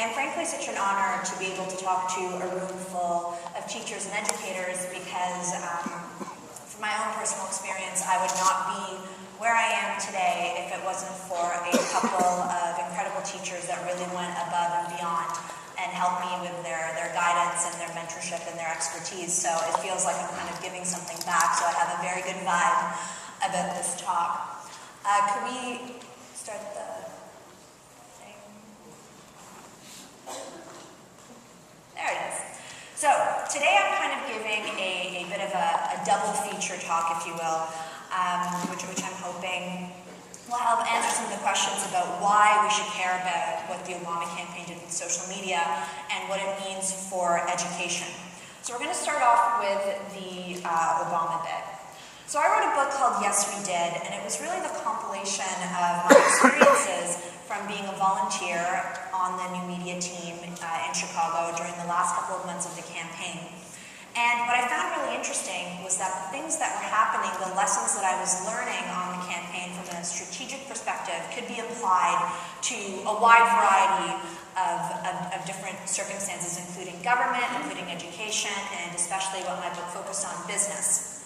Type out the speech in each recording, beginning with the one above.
and frankly such an honor to be able to talk to a room full of teachers and educators because from my own personal experience, I would not be where I am today if it wasn't for a couple of incredible teachers that really went above and beyond and helped me with their guidance and their mentorship and their expertise. So it feels like I'm kind of giving something back, so I have a very good vibe about this talk. Could we start the thing? There it is. So today I'm kind of giving a bit of a double feature talk, if you will, which I'm hoping will help answer some of the questions about why we should care about what the Obama campaign did with social media and what it means for education. So we're going to start off with the Obama bit. So I wrote a book called Yes We Did, and it was really the compilation of my experiences from being a volunteer on the new media team in Chicago during the last couple of months of the campaign. And what I found really interesting was that the things that were happening, the lessons that I was learning on the campaign from a strategic perspective could be applied to a wide variety of different circumstances, including government, including education, and especially what my book focused on, business.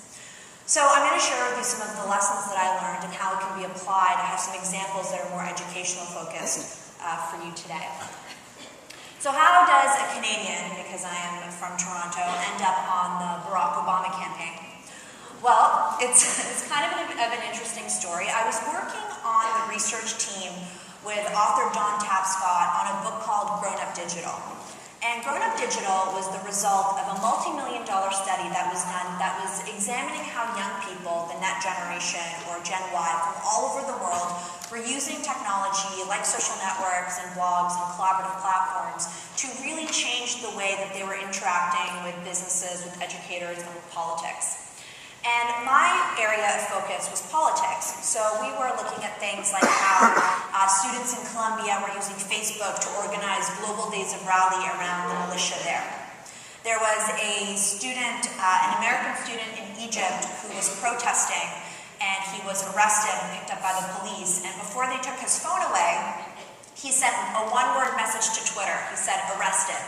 So I'm going to share with you some of the lessons that I learned and how it can be applied. I have some examples that are more educational focused for you today. So how does a Canadian, because I am from Toronto, end up on the Barack Obama campaign? Well, it's kind of an interesting story. I was working on the research team with author Don Tapscott on a book called Grown Up Digital. And Grown Up Digital was the result of a multi-million-dollar study that was done that was examining how young people, the Net generation or Gen Y from all over the world, were using technology like social networks and blogs and collaborative platforms to really change the way that they were interacting with businesses, with educators, and with politics. And my area of focus was politics. So we were looking at things like how students in Colombia were using Facebook to organize global days of rally around the militia there. There was a student, an American student in Egypt who was protesting, and he was arrested and picked up by the police. And before they took his phone away, he sent a one-word message to Twitter. He said, "Arrested."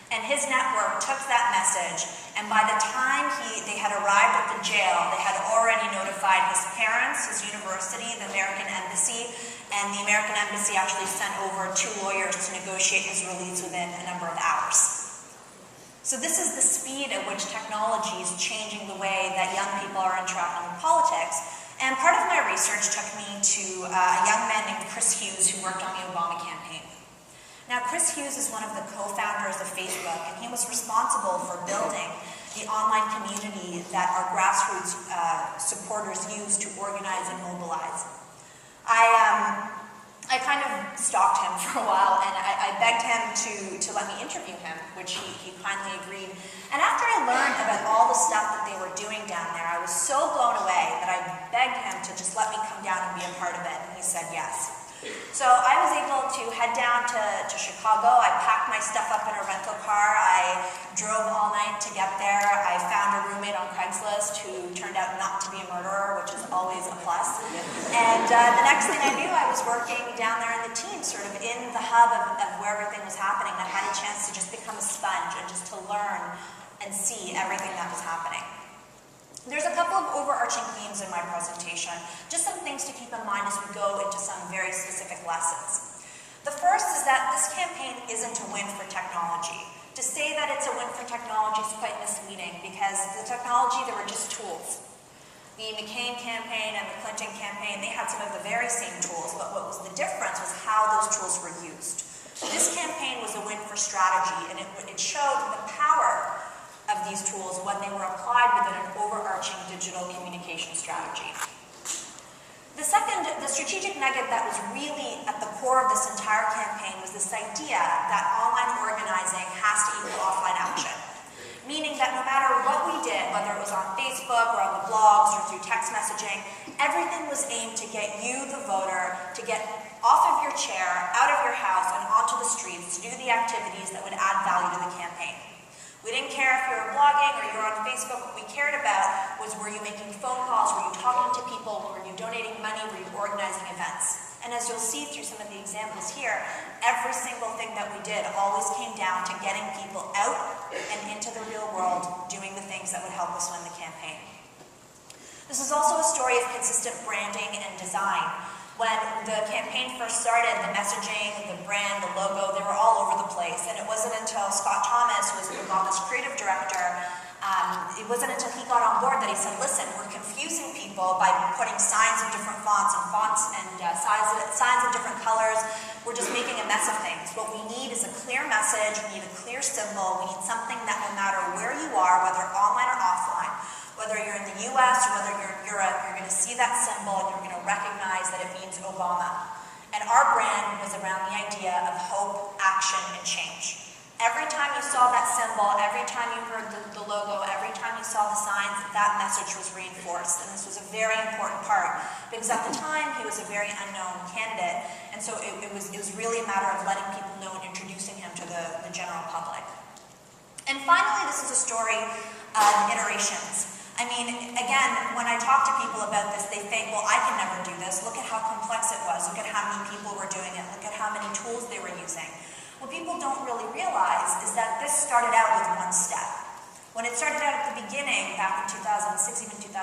And his network took that message, and by the time they had arrived at the jail, they had already notified his parents, his university, the American embassy, and the American embassy actually sent over 2 lawyers to negotiate his release within a number of hours. So this is the speed at which technology is changing the way that young people are interacting with politics. And part of my research took me to a young man named Chris Hughes who worked on the Obama campaign. Now, Chris Hughes is one of the co-founders of Facebook, and he was responsible for building the online community that our grassroots supporters use to organize and mobilize. I kind of stalked him for a while, and I begged him to let me interview him, which he kindly agreed. And after I learned about all the stuff that they were doing down there, I was so blown away that I begged him to just let me come down and be a part of it, and he said yes. So I was able to head down to Chicago. I packed my stuff up in a rental car. I drove all night to get there. I found a roommate on Craigslist who turned out not to be a murderer, which is always a plus. And the next thing I knew, I was working down there in the team, sort of in the hub of where everything was happening. I had a chance to just become a sponge and just to learn and see everything that was happening. There's a couple of overarching themes in my presentation, just some things to keep in mind as we go into some very specific lessons. The first is that this campaign isn't a win for technology. To say that it's a win for technology is quite misleading because the technology, they were just tools. The McCain campaign and the Clinton campaign, they had some of the very same tools, but what was the difference was how those tools were used. This campaign was a win for strategy, and it showed the power of these tools when they were applied within an overarching digital communication strategy. The strategic nugget that was really at the core of this entire campaign was this idea that online organizing has to equal offline action. Meaning that no matter what we did, whether it was on Facebook or on the blogs or through text messaging, everything was aimed to get you, the voter, to get off of your chair, out of your house, and onto the streets to do the activities that would add value to the campaign. We didn't care if you were blogging or you were on Facebook. What we cared about was, were you making phone calls? Were you talking to people? Were you donating money? Were you organizing events? And as you'll see through some of the examples here, every single thing that we did always came down to getting people out and into the real world, doing the things that would help us win the campaign. This is also a story of consistent branding and design. When the campaign first started, the messaging, the brand, the logo, they were all over the place. And it wasn't until Scott Thomas, who was Obama's creative director, it wasn't until he got on board that he said, listen, we're confusing people by putting signs of different fonts and signs of different colors. We're just making a mess of things. What we need is a clear message, we need a clear symbol, we need something that no matter where you are, whether online or offline, whether you're in the US or whether you're in Europe, you're going to see that symbol and you're going to recognize that it means Obama. And our brand was around the idea of hope, action, and change. Every time you saw that symbol, every time you heard the logo, every time you saw the signs, that message was reinforced. And this was a very important part because at the time he was a very unknown candidate, and so it was really a matter of letting people know and introducing him to the general public. And finally, this is a story of iterations. I mean, again, when I talk to people about this, they think, well, I can never do this. Look at how complex it was. Look at how many people were doing it. Look at how many tools they were using. What people don't really realize is that this started out with one step. When it started out at the beginning, back in 2006, even 2007,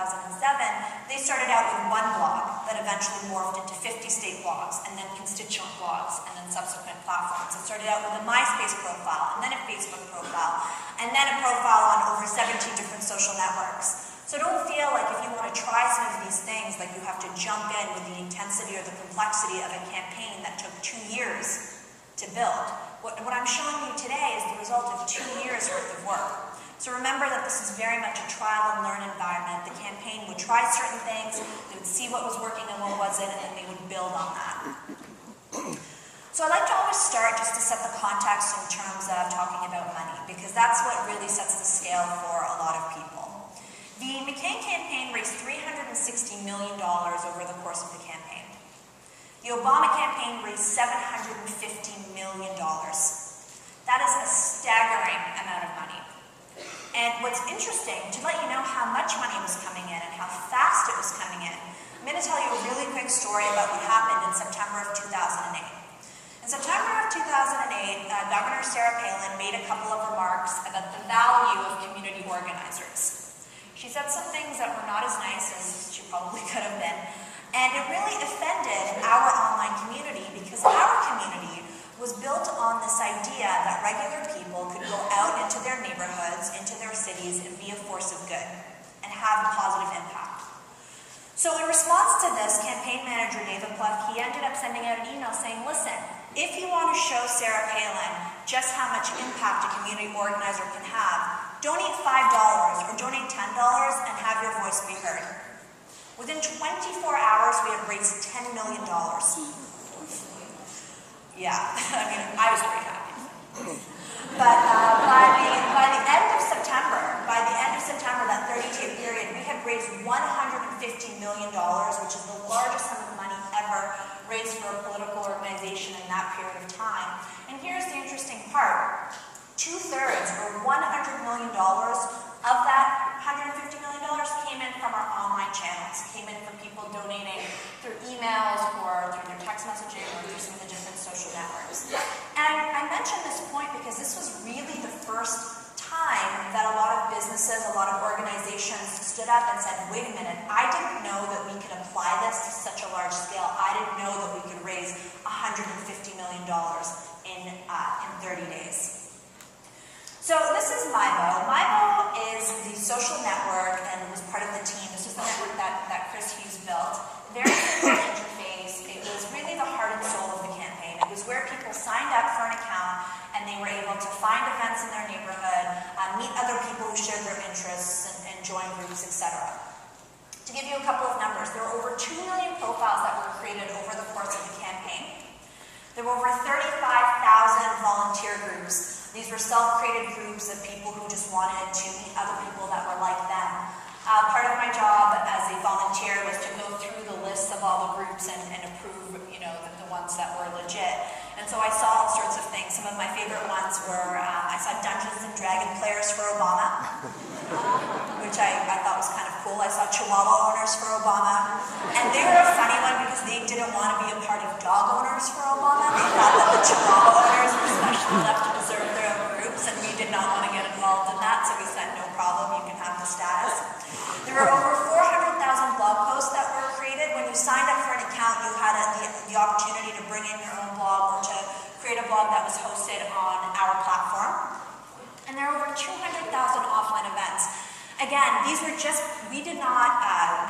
they started out with one blog that eventually morphed into 50 state blogs, and then constituent blogs, and then subsequent platforms. It started out with a MySpace profile, and then a Facebook profile, and then a profile on over 17 different social networks. So don't feel like if you want to try some of these things, like you have to jump in with the intensity or the complexity of a campaign that took 2 years to build. What I'm showing you today is the result of 2 years worth of work. So remember that this is very much a trial and learn environment. The campaign would try certain things, they would see what was working and what wasn't, and they would build on that. So I like to always start just to set the context in terms of talking about money, because that's what really sets the scale for a lot of people. The McCain campaign raised $360 million over the course of the campaign. The Obama campaign raised $750 million. That is a staggering amount of money. And what's interesting, to let you know how much money was coming in and how fast it was coming in, I'm going to tell you a really quick story about what happened in September of 2008. In September of 2008, Governor Sarah Palin made a couple of remarks about the value of community organizers. She said some things that were not as nice as she probably could have been. And it really offended our online community because our community was built on this idea that regular people could go out into their neighborhoods, into their cities, and be a force of good and have a positive impact. So in response to this, campaign manager David Pluck, he ended up sending out an email saying, listen, if you want to show Sarah Palin just how much impact a community organizer can have, donate $5 or donate $10 and have your voice be heard. Within 24 hours, we had raised $10 million. Yeah, I mean, I was very happy. But by the end of September, that 30-day period, we had raised $150 million, which is the largest sum of money ever raised for a political organization in that period of time. And here's the interesting part. 2/3, or $100 million, of that $150 million came in from our online channels, came in from people donating through emails or through their text messaging or through some of the different social networks. And I mention this point because this was really the first time that a lot of businesses, a lot of organizations stood up and said, wait a minute, I didn't know that we could apply this to such a large scale. I didn't know that we could raise $150 million in 30 days. So this is Mibo. Mibo is the social network and was part of the team. This was the network that Chris Hughes built. Very simple interface. It was really the heart and soul of the campaign. It was where people signed up for an account and they were able to find events in their neighborhood, meet other people who shared their interests, and join groups, etc. To give you a couple of numbers, there were over 2 million profiles that were created over the course of the campaign. There were over 35,000 volunteer groups. These were self-created groups of people who just wanted to meet other people that were like them. Part of my job as a volunteer was to go through the list of all the groups and approve, the ones that were legit. And so I saw all sorts of things. Some of my favorite ones were, I saw Dungeons and Dragons players for Obama, which I thought was kind of cool. I saw Chihuahua owners for Obama, and they were a funny one because they didn't want to be a part of dog owners for Obama. They thought that the Chihuahua owners were special enough to preserve their own groups, and we did not want to get involved in that, so we said, no problem, you can have the status. There were over 400,000 blog posts that were created. When you signed up for an account, you had the opportunity to bring in your own blog or to create a blog that was hosted on our platform. And there are over 200,000 offline events. Again, these were just, we did not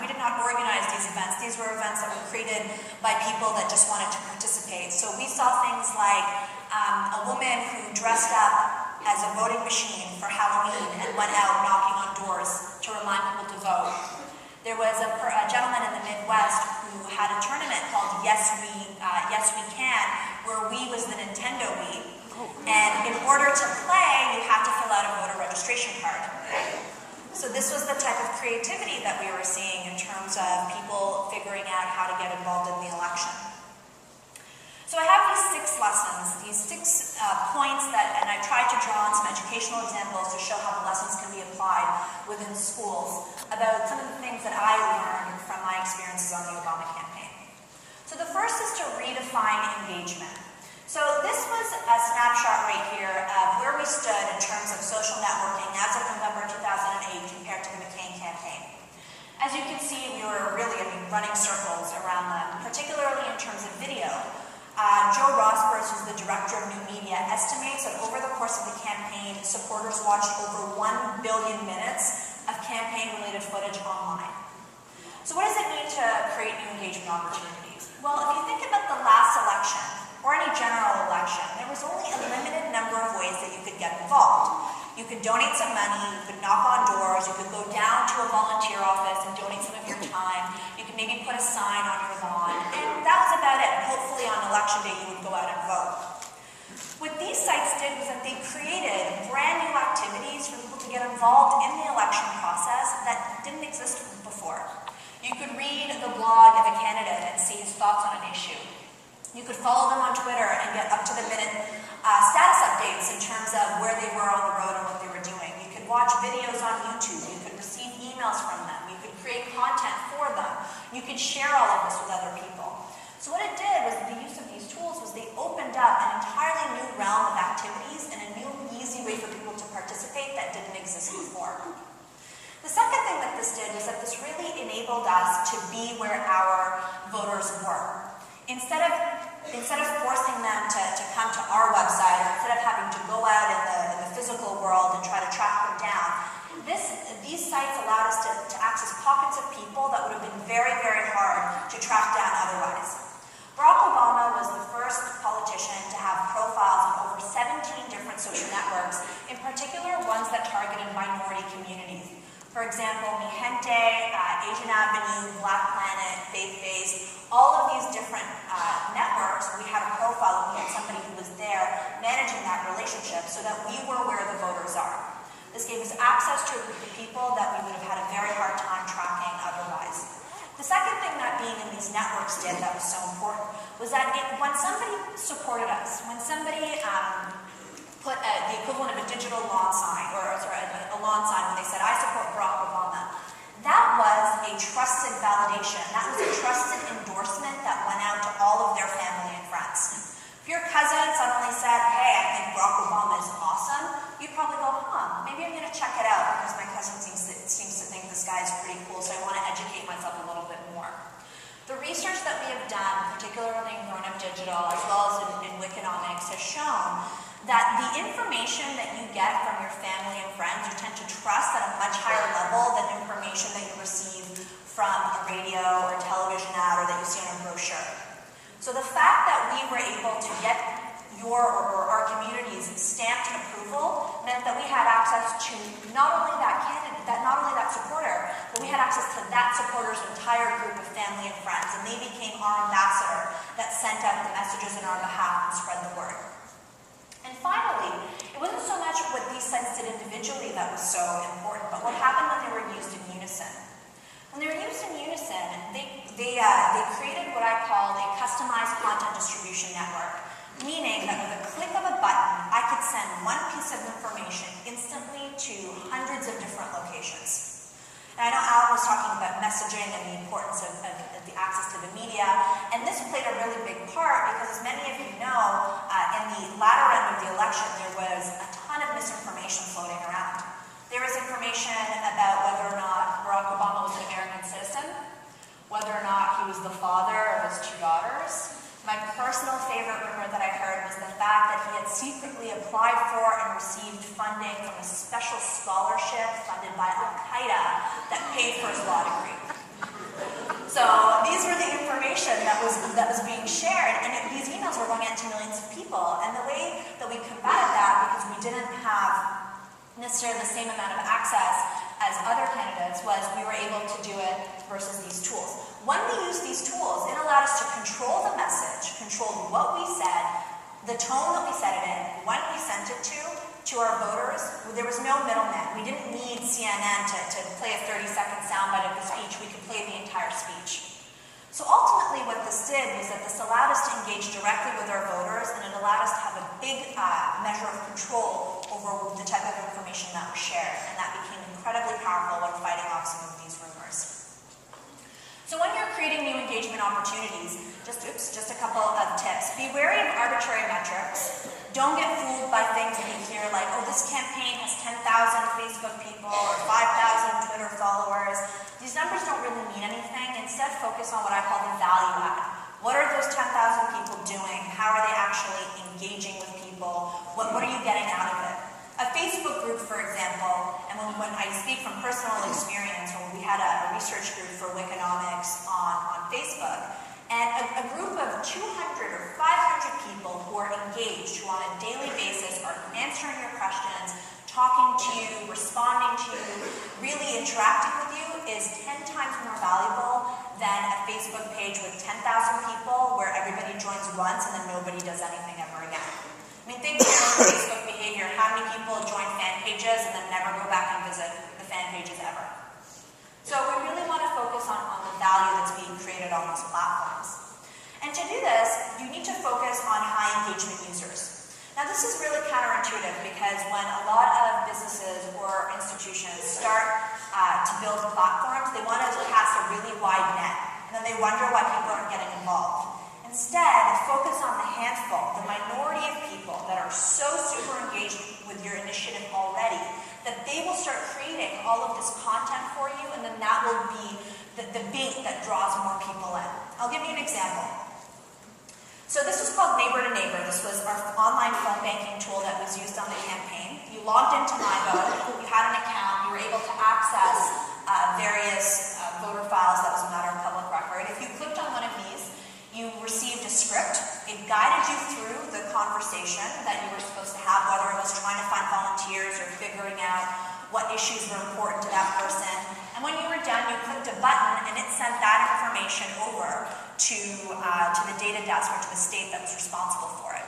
organize these events. These were events that were created by people that just wanted to participate. So we saw things like a woman who dressed up as a voting machine for Halloween and went out knocking on doors to remind people to vote. There was a gentleman in the Midwest who had a tournament called Yes We Can, where Wii was the Nintendo Wii. And in order to play, you had to fill out a voter registration card. So this was the type of creativity that we were seeing in terms of people figuring out how to get involved in the election. So I have these 6 lessons, these 6 points that, and I tried to draw on some educational examples to show how the lessons can be applied within schools about some of the things that I learned from my experiences on the Obama campaign. So the first is to redefine engagement. So this was a snapshot right here of where we stood in terms of social networking as of November 2008 compared to the McCain campaign. As you can see, we were really, running circles around them, particularly in terms of video. Joe Rosberg, who's the director of new media, estimates that over the course of the campaign, supporters watched over 1 billion minutes of campaign-related footage online. So what does it mean to create new engagement opportunities? Well, if you think about the last election, or any general election, there was only a limited number of ways that you could get involved. You could donate some money, you could knock on doors, you could go down to a volunteer office and donate some of your time, you could maybe put a sign on your lawn, and that was about it. And hopefully on election day you would go out and vote. What these sites did was that they created brand new activities for people to get involved in the election process that didn't exist before. You could read the blog of a candidate and see his thoughts on an issue. You could follow them on Twitter and get up-to-the-minute status updates in terms of where they were on the road and what they were doing. You could watch videos on YouTube. You could receive emails from them. You could create content for them. You could share all of this with other people. So what it did was the use of these tools was they opened up an entirely new realm of activities and a new, easy way for people to participate that didn't exist before. The second thing that this did was that this really enabled us to be where our voters were. Instead of forcing them to come to our website, or instead of having to go out in the physical world and try to track them down, these sites allowed us to access pockets of people that would have been very, very hard to track down otherwise. Barack Obama was the first politician to have profiles on over 17 different social networks, in particular ones that targeted minority communities. For example, Mi Gente, Asian Avenue, Black Planet, Faith Base, all of these different networks, we had a profile and we had somebody who was there managing that relationship so that we were where the voters are. This gave us access to a group of people that we would have had a very hard time tracking otherwise. The second thing that being in these networks did that was so important was that when somebody supported us, when somebody put the equivalent of a digital lawn sign, a lawn sign when they said, I support Barack Obama, that was a trusted validation. That was a trusted endorsement that went out to all of their family and friends. If your cousin suddenly said, hey, I think Barack Obama is awesome, you'd probably go, maybe I'm going to check it out because my cousin seems to think this guy is pretty cool, so I want to educate myself a little bit more. The research that we have done, particularly in Grown Up Digital, as well as in Wikinomics, has shown that the information that you get from your family and friends, you tend to trust at a much higher level than information that you receive from a radio or a television ad or that you see on a brochure. So the fact that we were able to get your or our community's stamped approval meant that we had access to not only that candidate, not only that supporter, but we had access to that supporter's entire group of family and friends, and they became our ambassador that sent out the messages on our behalf and spread the word. And finally, it wasn't so much what these sites did individually that was so important, but what happened when they were used in unison. When they were used in unison, they created what I called a customized content distribution network, meaning that with a click of a button, I could send one piece of information instantly to hundreds of different locations. Now, I know Alan was talking about messaging and the importance of the access to the media, and this played a really big part because, as many of you know, in the latter end of the election, there was a ton of misinformation floating around. There was information about whether or not Barack Obama was an American citizen, whether or not he was the father of his 2 daughters. My personal favorite rumor that I heard was the fact that he had secretly applied for and received funding from a special scholarship funded by Al-Qaeda that paid for his law degree. So these were the information that was being shared, and these emails were going out to millions of people. And the way that we combated that, because we didn't have necessarily the same amount of access as other candidates, was we were able to do it versus these tools. When we used these tools, it allowed us to control the message, control what we said, the tone that we said it in, when we sent it to our voters. There was no middleman. We didn't need CNN to play a 30-second soundbite of the speech. We could play the entire speech. So ultimately what this did was that this allowed us to engage directly with our voters, and it allowed us to have a big measure of control over the type of information that was shared, and that became incredibly powerful when fighting off some of these rumors. So when you're creating new engagement opportunities, just a couple of tips. Be wary of arbitrary metrics. Don't get fooled by things that you hear like, oh, this campaign has 10,000 Facebook people or 5,000 Twitter followers. These numbers don't really mean anything. Instead, focus on what I call the value add. What are those 10,000 people doing? How are they actually engaging with people? What are you getting out of it? A Facebook group, for example, and when I speak from personal experience, when we had a research group for Wikinomics on Facebook, and a group of 200 or 500 people who are engaged, who on a daily basis are answering your questions, talking to you, responding to you, really interacting with you, is 10 times more valuable than a Facebook page with 10,000 people where everybody joins once and then nobody does anything ever again. I mean, think of your own Facebook behavior. How many people join fan pages and then never go back and visit the fan pages ever? So we really want to focus on the value that's being created on these platforms. And to do this, you need to focus on high engagement users. Now, this is really counterintuitive because when a lot of businesses or institutions start to build platforms, they want to cast a really wide net, and then they wonder why people aren't getting involved. Instead, focus on the handful, the minority of people that are so super engaged with your initiative already that they will start creating all of this content for you, and then that will be the bait that draws more people in. I'll give you an example. So this was called Neighbor to Neighbor. This was our online phone banking tool that was used on the campaign. You logged into MyVote, you had an account, you were able to access various voter files that was a matter of public record. If you clicked on one of these, you received a script. It guided you through the conversation that you were supposed to have, whether it was trying to find volunteers or figuring out what issues were important to that person. And when you were done, you clicked a button and it sent that information over to the data desk or to the state that was responsible for it.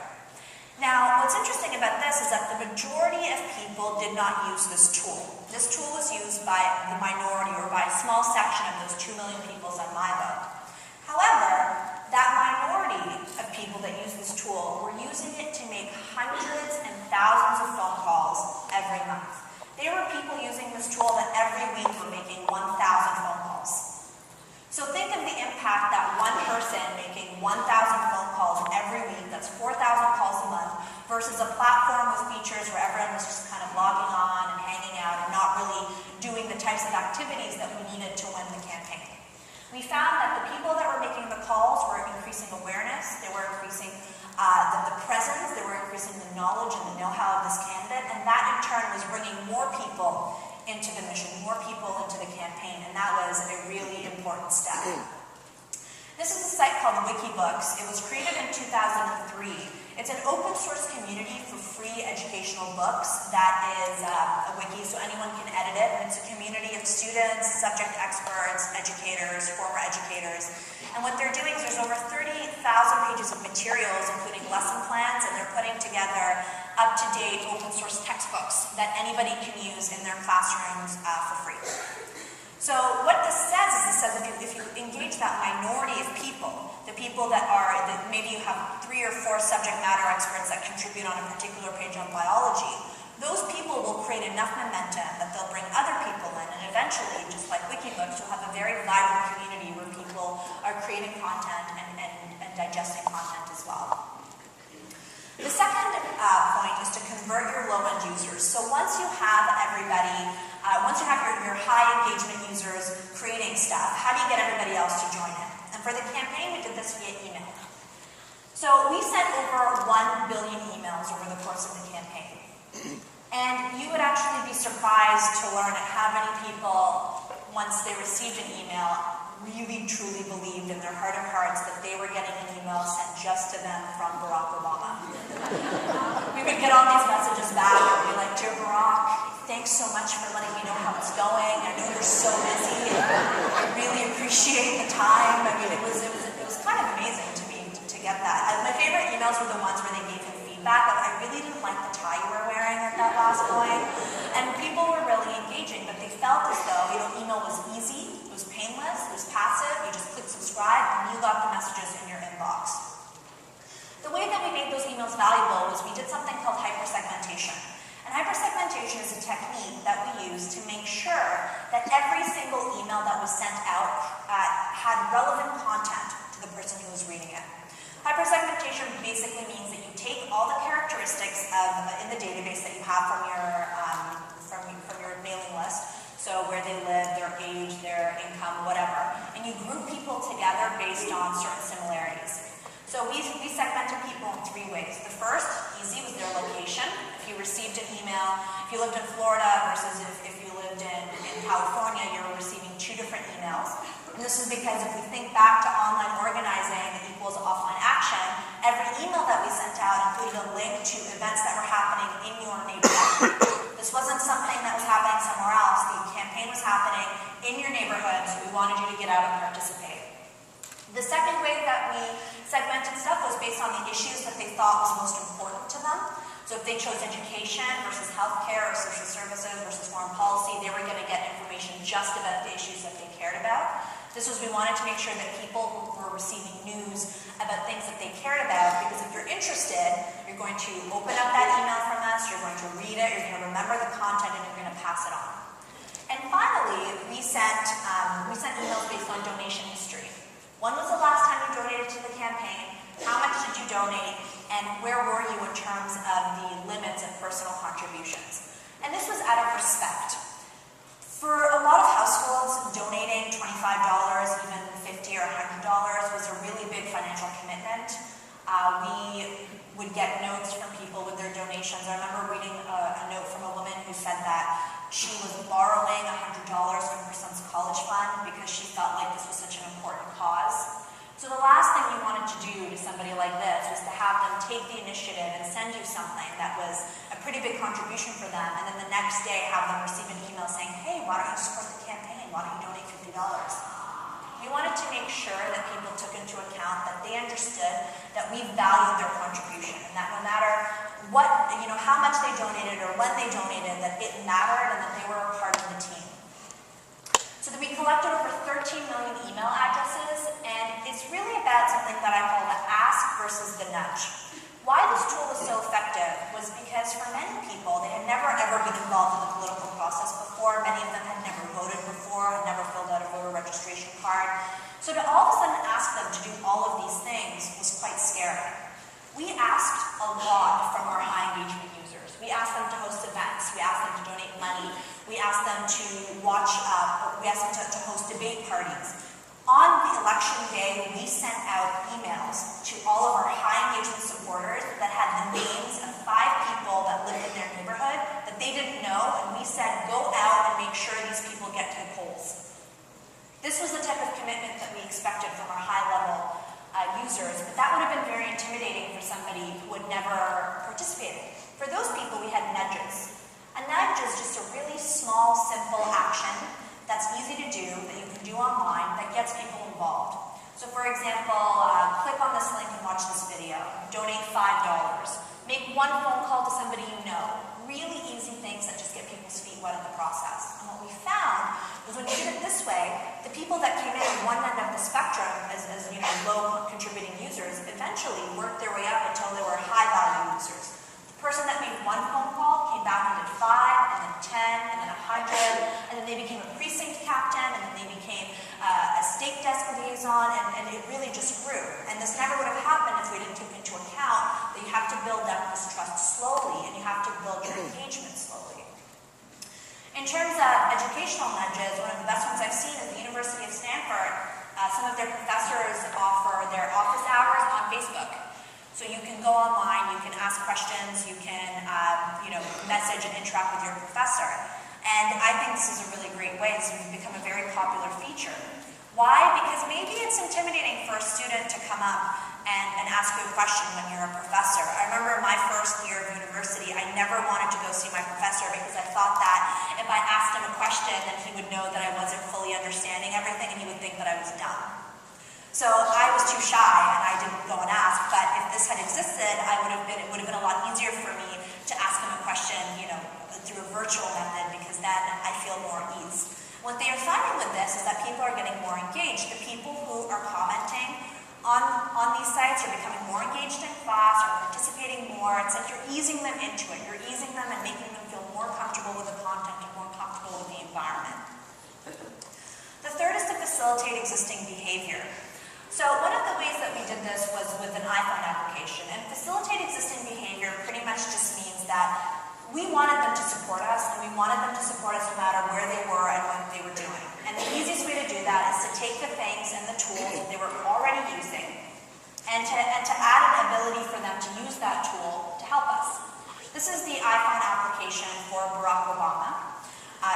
Now, what's interesting about this is that the majority of people did not use this tool. This tool was used by the minority or by a small section of those 2 million people on MyVote. However, that minority of people that use this tool were using it to make hundreds and thousands of phone calls every month. There were people using this tool that every week were making 1,000 phone calls. So think of the impact that one person making 1,000 phone calls every week, that's 4,000 calls a month, versus a platform with features where everyone was just kind of logging on and hanging out and not really doing the types of activities that we needed to win the campaign. We found that the people that were making the calls were increasing awareness, they were increasing the presence, they were increasing the knowledge and the know-how of this candidate, and that in turn was bringing more people into the mission, more people into the campaign, and that was a really important step. This is a site called Wikibooks. It was created in 2003. It's an open source community for free educational books that is a wiki, so anyone can edit it. And it's a community of students, subject experts, educators, former educators. And what they're doing is there's over 30,000 pages of materials, including lesson plans, and they're putting together up-to-date open source textbooks that anybody can use in their classrooms for free. So what this says is, if you engage that minority of people, the people that maybe you have 3 or 4 subject matter experts that contribute on a particular page on biology, those people will create enough momentum that they'll bring other people in, and eventually, just like Wikibooks, you'll have a very vibrant community where people are creating content and digesting content as well. The second point is to convert your low-end users. So once you have everybody, once you have your high engagement users creating stuff, how do you get everybody else to join in? And for the campaign, we did this via email. So we sent over 1 billion emails over the course of the campaign. And you would actually be surprised to learn how many people, once they received an email, really truly believed in their heart of hearts that they were getting an email sent just to them from Barack Obama. We would get all these messages back and be like, "Dear Barack, thanks so much for letting me know how it's going. I know you're so busy. I really appreciate the time." I mean, it was kind of amazing to me to get that. My favorite emails were the ones where they gave him feedback. Like, "I really didn't like the tie you were wearing at that last point." And people were really engaging, but they felt as though, email was easy, it was painless, it was passive. You just click subscribe and you got the messages in your inbox. The way that we made those emails valuable was we did something called hypersegmentation. And hypersegmentation is a technique that we use to make sure that every single email that was sent out had relevant content to the person who was reading it. Hypersegmentation basically means that you take all the characteristics in the database that you have from your mailing list, so where they live, their age, their income, whatever, and you group people together based on certain similarities. So we segmented people in 3 ways. The first, easy, was their location. If you received an email, if you lived in Florida versus if you lived in California, you were receiving 2 different emails. And this is because if we think back to online organizing equals offline action, every email that we sent out included a link to events that were happening in your neighborhood. This wasn't something that was happening somewhere else. The campaign was happening in your neighborhood, so we wanted you to get out and participate. The second way that we segmented stuff was based on the issues that they thought was most important to them. So if they chose education versus healthcare or social services versus foreign policy, they were going to get information just about the issues that they cared about. This was, we wanted to make sure that people were receiving news about things that they cared about, because if you're interested, you're going to open up that email from us, you're going to read it, you're going to remember the content, and you're going to pass it on. And finally, we sent emails based on donation history. When was the last time you donated to the campaign? How much did you donate? And where were you in terms of the limits of personal contributions? And this was out of respect. For a lot of households, donating $25, even $50 or $100 was a really big financial commitment. We would get notes from people with their donations. I remember reading a note from a woman who said that she was borrowing $100 from her son's college fund because she felt like this was such an important cause. So the last thing you wanted to do to somebody like this was to have them take the initiative and send you something that was a pretty big contribution for them, and then the next day have them receive an email saying, "Hey, why don't you support the campaign? Why don't you donate $50? We wanted to make sure that people took into account that they understood that we valued their contribution, and that no matter what, how much they donated or when they donated, that it mattered and that they were a part of the team. So that we collected over 13 million email addresses, and it's really about something that I call the ask versus the nudge. Why this tool was so effective was because for many people, they had never ever been involved in the political process before. Many of them had never voted before, had never filled out a voter registration card. So to all of a sudden ask them to do all of these things was quite scary. We asked a lot from our high engagement users. We asked them to host events. We asked them to donate money. We asked them to we asked them to host debate parties. On the election day, we sent out emails to all of our high engagement supporters that had the names of 5 people that lived in their neighborhood that they didn't know, and we said, go out and make sure these people get to the polls. This was the type of commitment that we expected from our high-level users, but that would have been very intimidating for somebody who had never participated. For those people, we had nudges. A nudge is just a really small, simple action that's easy to do, that you can do online, that gets people involved. So for example, click on this link and watch this video. Donate $5. Make one phone call to somebody you know. Really easy things that just get people's feet wet in the process. And what we found was when you did it this way, the people that came in at one end of the spectrum as low contributing users eventually worked their way up until they were high value users. The person that made one phone call came back and educational nudges, one of the best ones I've seen is the University of Stanford. Some of their professors offer their office hours on Facebook. So you can go online, you can ask questions, you can message and interact with your professor. And I think this is a really great way. This has become a very popular feature. Why? Because maybe it's intimidating for a student to come up and ask you a question when you're a professor. I remember my first year of university, I never wanted to go see my professor because I thought that if I asked him a question, then he would know that I wasn't fully understanding everything and he would think that I was dumb. So I was too shy and I didn't go and ask, but if this had existed, it would have been a lot easier for me to ask him a question, through a virtual method, because then I feel more at ease. What they are finding with this is that people are getting more engaged. The people who are commenting on these sites are becoming more engaged in class, are participating more. It's like you're easing them into it. You're easing them and making them feel more comfortable with the content and more comfortable with the environment. The third is to facilitate existing behavior. So one of the ways that we did this was with an iPhone application. And facilitate existing behavior pretty much just means that we wanted them to support us, and we wanted them to support us no matter where they were and what they were doing. And the easiest way to do that is to take the things and the tools that they were already using and to add an ability for them to use that tool to help us. This is the iPhone application for Barack Obama.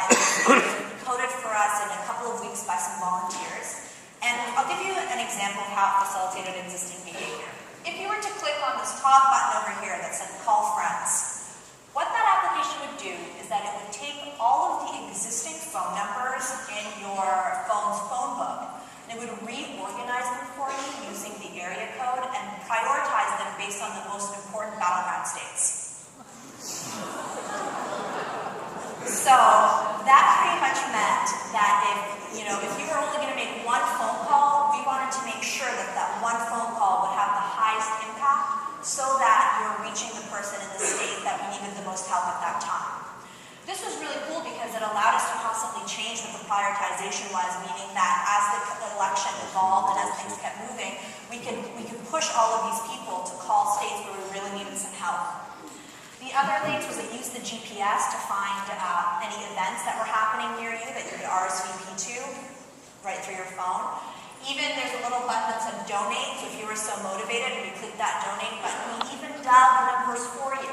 It was coded for us in a couple of weeks by some volunteers. And I'll give you an example of how it facilitated existing behavior. If you were to click on this top button over here that said Call Friends, what that application would do is that it would take all of the existing phone numbers in your phone's phone book, and it would reorganize them for you using the area code and prioritize them based on the most important battleground states. So that pretty much meant that if you were only going to make one phone call, we wanted to make sure that that one phone call would have the highest impact so that you're reaching the person in the state that we needed the most help at that time. This was really cool because it allowed us to constantly change what the prioritization was, meaning that as the election evolved and as things kept moving, we could push all of these people to call states where we really needed some help. The other things was it used the GPS to find any events that were happening near you that you could RSVP to right through your phone. Even there's a little button that said donate, so if you were so motivated and you clicked that donate button, we even dialed the numbers for you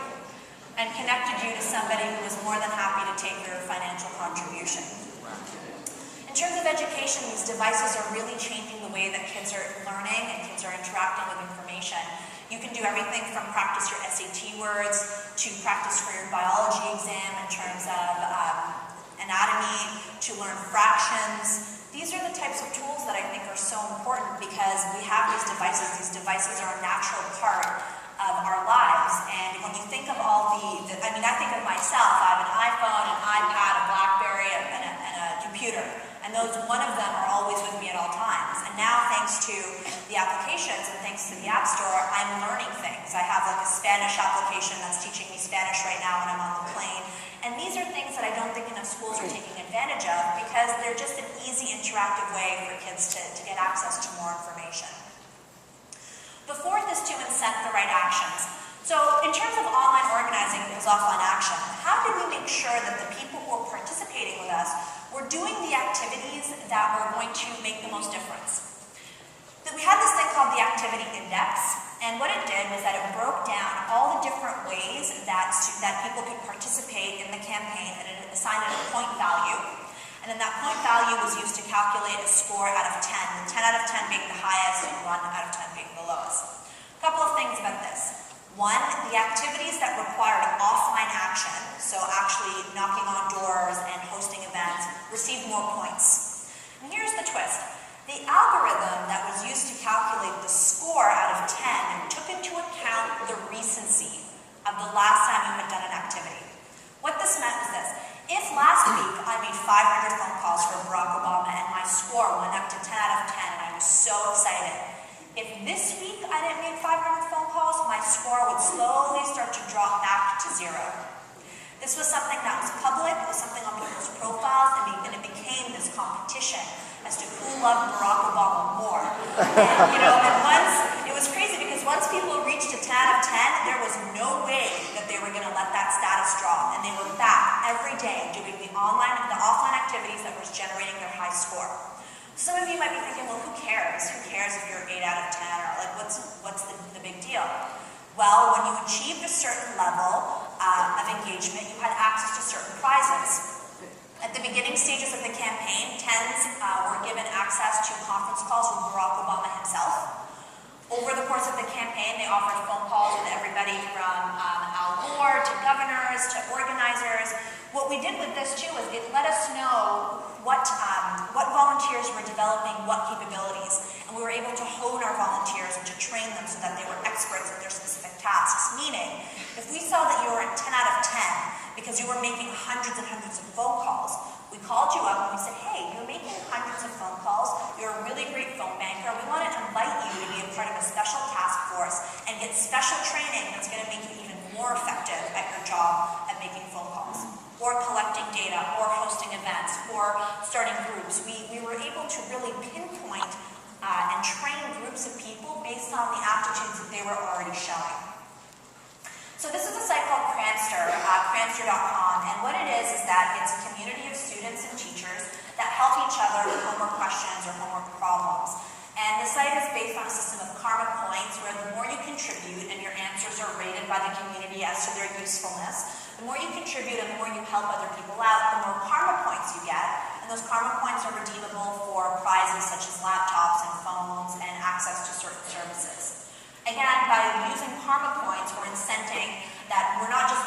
and connected you to somebody who was more than happy to take your financial contribution. In terms of education, these devices are really changing the way that kids are learning and kids are interacting with information. You can do everything from practice your SAT words to practice for your biology exam in terms of anatomy, to learn fractions. These are the types of tools that I think are so important because we have these devices. These devices are a natural part of our lives. And when you think of all I think of myself. I have an iPhone, an iPad, a BlackBerry, and a computer. And one of them are always with me at all times. And now, thanks to the applications and thanks to the App Store, I'm learning things. I have like a Spanish application that's teaching me Spanish right now when I'm on the plane. And these are things that I don't think enough schools are taking advantage of because they're just an easy, interactive way for kids to get access to more information. The fourth is to incent the right actions. So in terms of online organizing and offline action, how did we make sure that the people who are participating with us were doing the activities that were going to make the most difference? We had this thing called the activity index, and what it did was that it broke down all the different ways that people could participate in the campaign, and it assigned it a point value. And then that point value was used to calculate a score out of 10, and 10 out of 10 being the highest and 1 out of 10 being the lowest. A couple of things about this. One, the activities that required offline action, so actually knocking on doors and hosting events, received more points. And here's the twist. The algorithm that was used to calculate the score out of 10 took into account the recency of the last time you had done an activity. What this meant was this. If last week I made 500 phone calls for Barack Obama and my score went up to 10 out of 10 and I was so excited, if this week I didn't make 500 phone calls, my score would slowly start to drop back to 0. This was something that was public, it was something on people's profiles, and it became this competition as to who loved Barack Obama more. And, it was crazy because once people reached a 10 out of 10, there was no way that they were going to let that status drop. And they were back every day doing the offline was generating their high score. Some of you might be thinking, well, who cares? Who cares if you're 8 out of 10, or like, what's the big deal? Well, when you achieved a certain level of engagement, you had access to certain prizes. At the beginning stages of the campaign, 10s were given access to conference calls with Barack Obama himself. Over the course of the campaign, they offered phone calls with everybody from Al Gore to governors to organizers. What we did with this too is it let us know what volunteers were developing, what capabilities, and we were able to hone our volunteers and to train them so that they were experts at their specific tasks. Meaning, if we saw that you were at 10 out of 10 because you were making hundreds and hundreds of phone calls, we called you up and we said, hey, you're making hundreds of phone calls, you're a really great phone banker, we want to invite you to be a part of a special task force and get special training that's going to make you even more effective at your job at making phone calls, or collecting data, or hosting events, or starting groups. We were able to really pinpoint and train groups of people based on the aptitudes that they were already showing. So this is a site called Cranster, cranster.com, and what it is that it's a community of students and teachers that help each other with homework questions or homework problems. And the site is based on a system of karma points where the more you contribute and your answers are rated by the community as to their usefulness, the more you contribute and the more you help other people out, the more karma points you get. And those karma points are redeemable for prizes such as laptops and phones and access to certain services. Again, by using karma points, we're incenting that we're not just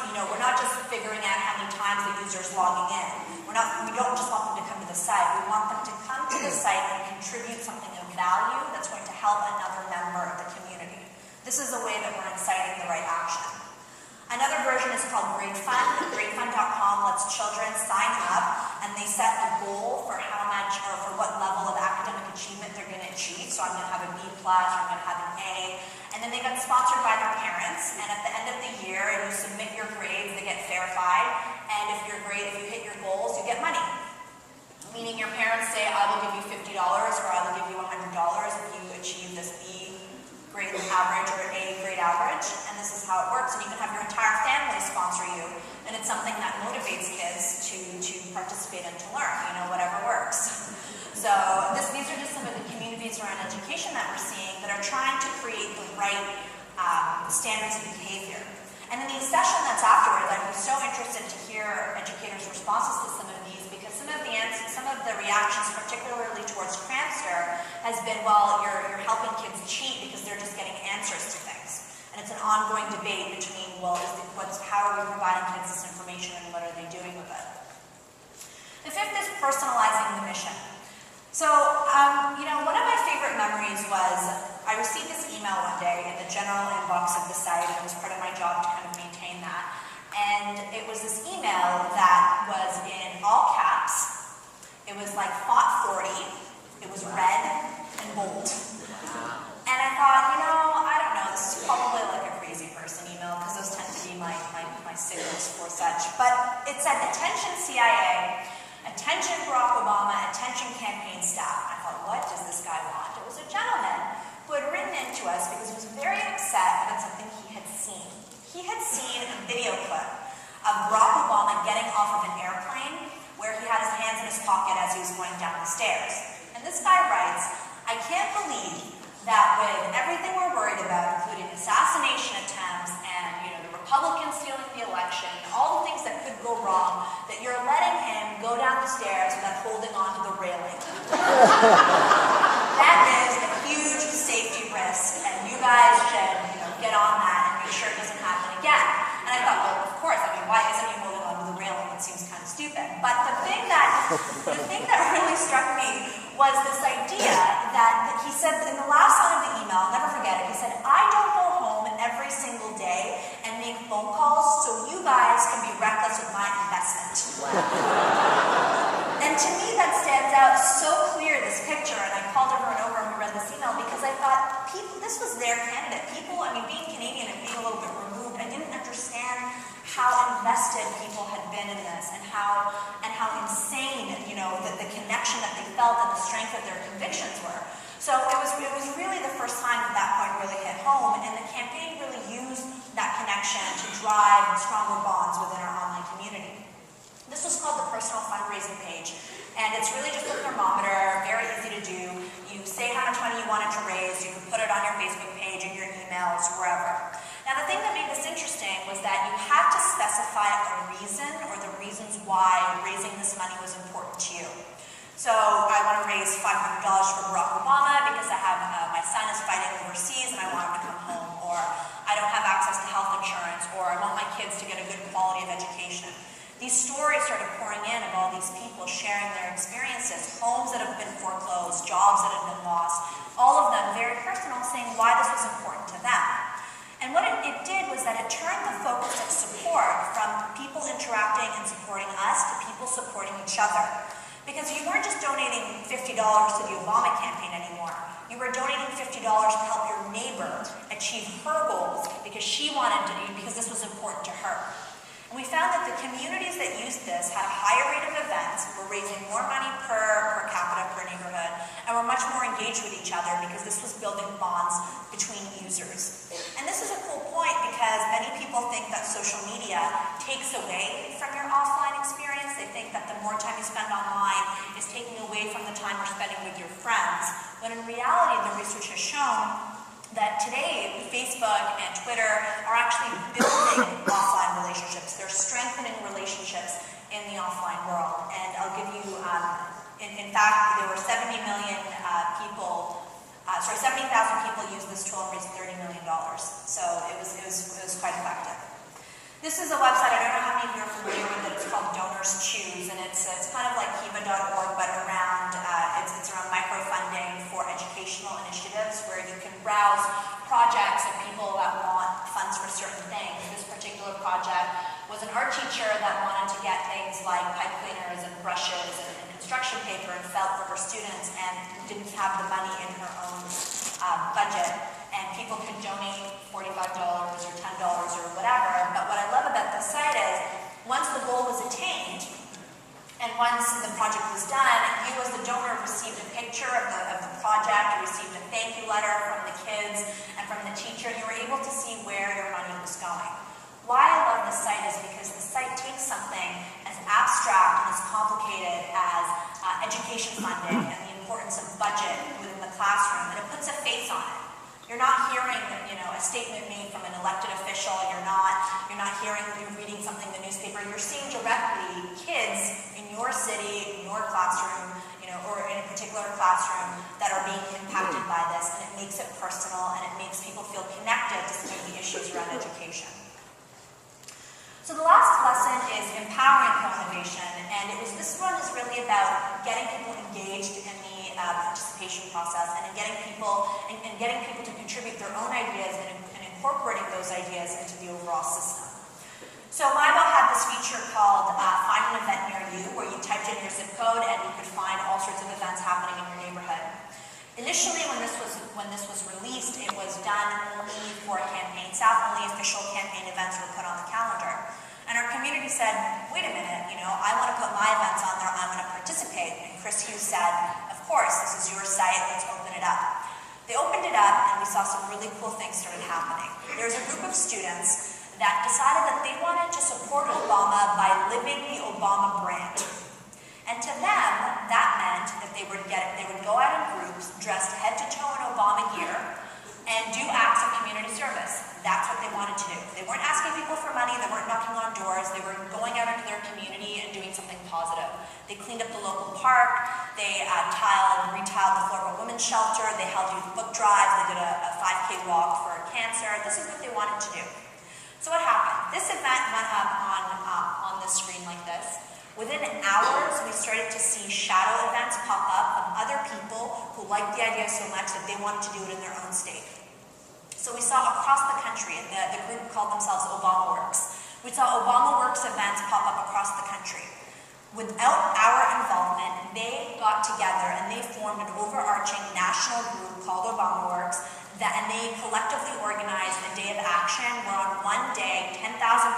figuring out how many times the user's logging in. We don't just want them to come to the site. We want them to come to the site and contribute something of value that's going to help another member of the community. This is a way that we're inciting the right action. Another version is called GradeFund. GradeFund.com lets children sign up and they set a goal for how much or for what level of academic achievement they're going to achieve. So I'm going to have a B+, or I'm going to have an A. And then they get sponsored by their parents. And at the end of the year, you submit your grades, they get verified. And if you hit your goals, you get money. Meaning your parents say, I will give you $50 or I will give you $100 if you achieve this B grade average or A grade average. And this is how it works. And you can have your entire family sponsor you. And it's something that motivates kids to participate and to learn, whatever works. So these are just some of the communities around education that we're seeing that are trying to create the right standards of behavior. And in the session that's afterwards, I'd be so interested to hear educators' responses to some of these, because some of the reactions, particularly towards Cranster, has been, well, you're helping kids cheat because they're just getting answers to things. And it's an ongoing debate between, well, how are we providing kids this information and what are they doing with it? The fifth is personalizing the mission. So, one of my favorite memories was I received this email one day in the general inbox of the site, and it was part of my job to kind of maintain that. And it was this email that was in all caps. It was like font 40. It was red and bold. And I thought, I don't know, this is probably like a crazy person email, because those tend to be my signals for such. But it said, attention CIA, attention Barack Obama, attention campaign staff. I thought, what does this guy want? It was a gentleman who had written into us because he was very upset about something he had seen. He had seen a video clip of Barack Obama getting off of an airplane where he had his hands in his pocket as he was going down the stairs. And this guy writes, I can't believe that with everything we're worried about, including assassination attempts and the Republicans stealing the election, all the things that could go wrong, that you're letting him go down the stairs without holding on to the railing. That is a huge safety risk, and you guys should get on that and make sure it doesn't happen again. And I thought, well, of course, why isn't he holding on to the railing? It seems kind of stupid. But the thing that really struck me was this idea that he said in the last line of the email, I'll never forget it, he said, I don't go home every single day and make phone calls so you guys can be reckless with my investment. Wow. And to me that stands out so clear, this picture, and I called over and over and read this email because I thought, this was their candidate. Being Canadian and being a little bit removed, I didn't understand how invested people had been in this and how insane, the connection that they felt and the strength of their convictions were. So it was really the first time that point really hit home, and the campaign really used that connection to drive stronger bonds within our online community. This was called the personal fundraising page, and it's reason or the reasons why raising this money was important to you. So I want to raise $500 for Barack Obama because I have my son is fighting overseas and I want him to come home, or I don't have access to health insurance, or I want my kids to get a good quality of education. These stories started pouring in of all these people sharing their experiences, homes that have been foreclosed, jobs that have been lost, all of them very personal, saying why this was important to them. And what it did was that it turned the focus of support from people interacting and supporting us to people supporting each other. Because you weren't just donating $50 to the Obama campaign anymore. You were donating $50 to help your neighbor achieve her goals because because this was important to her. And we found that the communities that used this had a higher rate of events, were raising more money per capita per neighborhood, and were much more engaged with each other because this was building bonds between users. And this is a cool point because many people think that social media takes away from your offline experience. They think that the more time you spend online is taking away from the time you're spending with your friends. But in reality, the research has shown that today, Facebook and Twitter are actually building offline relationships. They're strengthening relationships in the offline world. And I'll give you, in fact, there were 70,000 people used this tool and raised $30 million. So it was quite effective. This is a website, I don't know how many of you are familiar with it, it's called Donors Choose, and it's kind of like kiva.org, but around, it's around microfunding for educational initiatives where you can browse projects of people that want funds for certain things. This particular project was an art teacher that wanted to get things like pipe cleaners and brushes and construction paper and felt for her students and didn't have the money in her own budget. And people could donate $45 or $10 or whatever. But what I love about this site is, once the goal was attained, and once the project was done, you as the donor received a picture of the project, you received a thank you letter from the kids and from the teacher, and you were able to see where your money was going. Why I love this site is because the site takes something as abstract and as complicated as education funding and the importance of budget within the classroom, and it puts a face on it. You're not hearing, a statement made from an elected official. You're not reading something in the newspaper. You're seeing directly kids in your city, in your classroom, or in a particular classroom that are being impacted by this, and it makes it personal and it makes people feel connected to some of the issues around education. So the last lesson is empowering co-innovation, and this one is really about getting people engaged in the participation process and in getting people to contribute their own ideas and incorporating those ideas into the overall system. So MyBell had this feature called Find an Event Near You, where you typed in your zip code and you could find all sorts of events happening in your neighborhood. Initially, when this was released, it was done only for a campaign. Only official campaign events were put on the calendar. And our community said, wait a minute, I want to put my events on there, I'm going to participate. And Chris Hughes said, of course, this is your site, let's open it up. They opened it up and we saw some really cool things started happening. There was a group of students that decided that they wanted to support Obama by living the Obama brand. And to them, that meant that they would go out in groups dressed head to toe in Obama gear and do acts of community service. That's what they wanted to do. They weren't asking people for money, they weren't knocking on doors, they were going out into their community and doing something positive. They cleaned up the local park, they retiled the floor of a women's shelter, they held youth book drives, they did a 5K walk for cancer. This is what they wanted to do. So what happened? This event went up on this screen like this. Within hours, we started to see shadow events pop up of other people who liked the idea so much that they wanted to do it in their own state. So we saw across the country, and the group called themselves Obama Works. We saw Obama Works events pop up across the country. Without our involvement, they got together and they formed an overarching national group called Obama Works, and they collectively organized a day of action where on one day, 10,000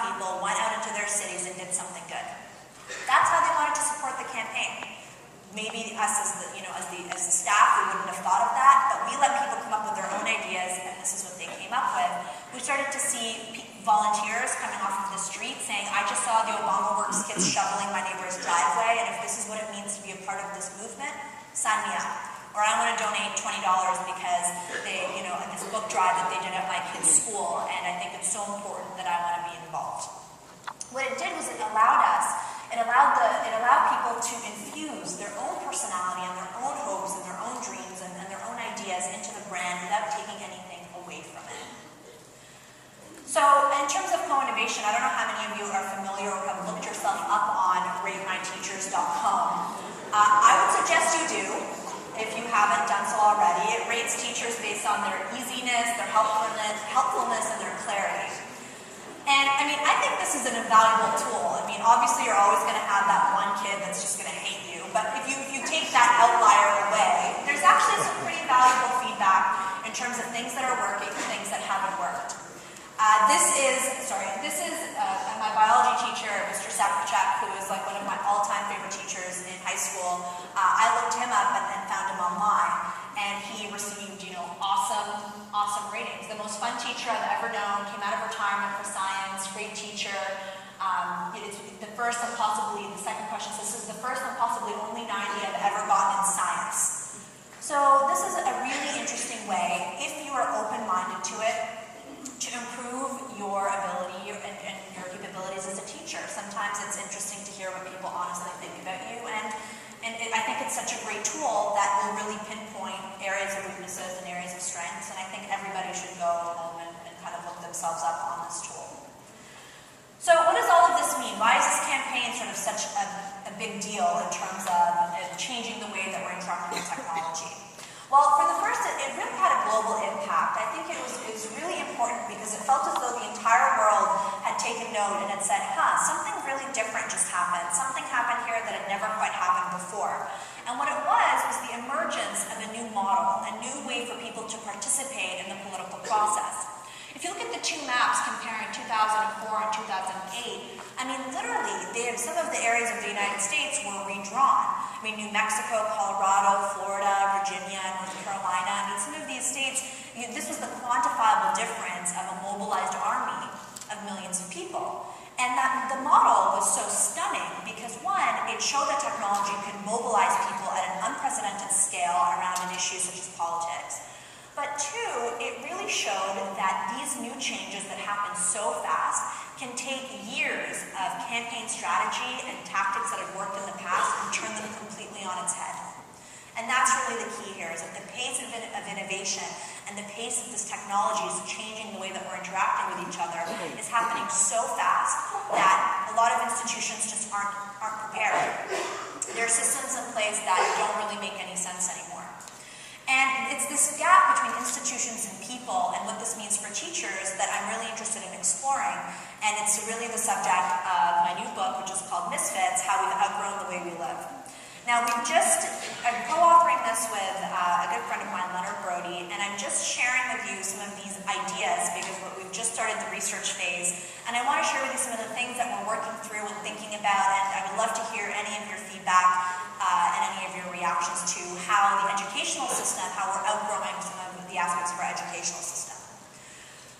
people went out into their cities and did something good. That's how they wanted to support the campaign. Maybe us as the staff, we wouldn't have thought of that, but we let people come up with their own ideas, and this is what they came up with. We started to see volunteers coming off of the street saying, I just saw the Obama Works kids shoveling my neighbor's driveway, and if this is what it means to be a part of this movement, sign me up. Or I want to donate $20 because they, this book drive that they did at my kid's school, and I think it's so important that I want to be involved. what it did was it allowed people to infuse their own personality and their own hopes and their own dreams and their own ideas into the brand without taking anything away from it. So in terms of co-innovation, I don't know how many of you are familiar or have looked yourself up on ratemyteachers.com. I would suggest you do, if you haven't done so already. It rates teachers based on their easiness, their helpfulness, and their clarity. And I mean, I think this is an invaluable tool. I mean, obviously you're always going to have that one kid that's just going to hate you, but if you take that outlier away, there's actually some pretty valuable feedback in terms of things that are working and things that haven't worked. This is my biology teacher, Mr. Sakrachak, who is like one of my all-time favorite teachers in high school. I looked him up and found him online, and he received, awesome ratings. The most fun teacher I've ever known, came out of retirement for science, great teacher. It's the first and possibly, the second question says, this is the first and possibly only 90 I've ever gotten in science. So this is a really interesting way, if you are open-minded to it, to improve your ability and your capabilities as a teacher. Sometimes it's interesting to hear what people honestly think about you, and I think it's such a great tool that will really pinpoint areas of weaknesses and areas of strengths, and I think everybody should go home and kind of look themselves up on this tool. So what does all of this mean? Why is this campaign sort of such a big deal in terms of changing the way that we're interacting with technology? Well, for the first, it really had a global impact. I think it was really important because it felt as though the entire world had taken note and had said, something really different just happened. Something happened here that had never quite happened before. And what it was the emergence of a new model, a new way for people to participate in the political process. If you look at the two maps comparing 2004 and 2008, I mean, literally, some of the areas of the United States were redrawn. I mean, New Mexico, Colorado, Florida, Virginia, North Carolina. I mean, some of these states, this was the quantifiable difference of a mobilized army of millions of people. And that the model was so stunning because, one, it showed that technology could mobilize people at an unprecedented scale around an issue such as politics. But two, it really showed that these new changes that happen so fast can take years of campaign strategy and tactics that have worked in the past and turn them completely on its head. And that's really the key here, is that the pace of innovation and the pace of this technology is changing the way that we're interacting with each other is happening so fast that a lot of institutions just aren't prepared. There are systems in place that don't really make any sense anymore. And it's this gap between institutions and people and what this means for teachers that I'm really interested in exploring. And it's really the subject of my new book, which is called Misfits, How We've Outgrown the Way We Live. Now, I'm co-authoring this with a good friend of mine, Leonard Brody, and I'm just sharing with you some of these ideas because we've just started the research phase, and I want to share with you some of the things that we're working through and thinking about, and I would love to hear any of your feedback and any of your reactions to how the educational system, how we're outgrowing some of the aspects of our educational system.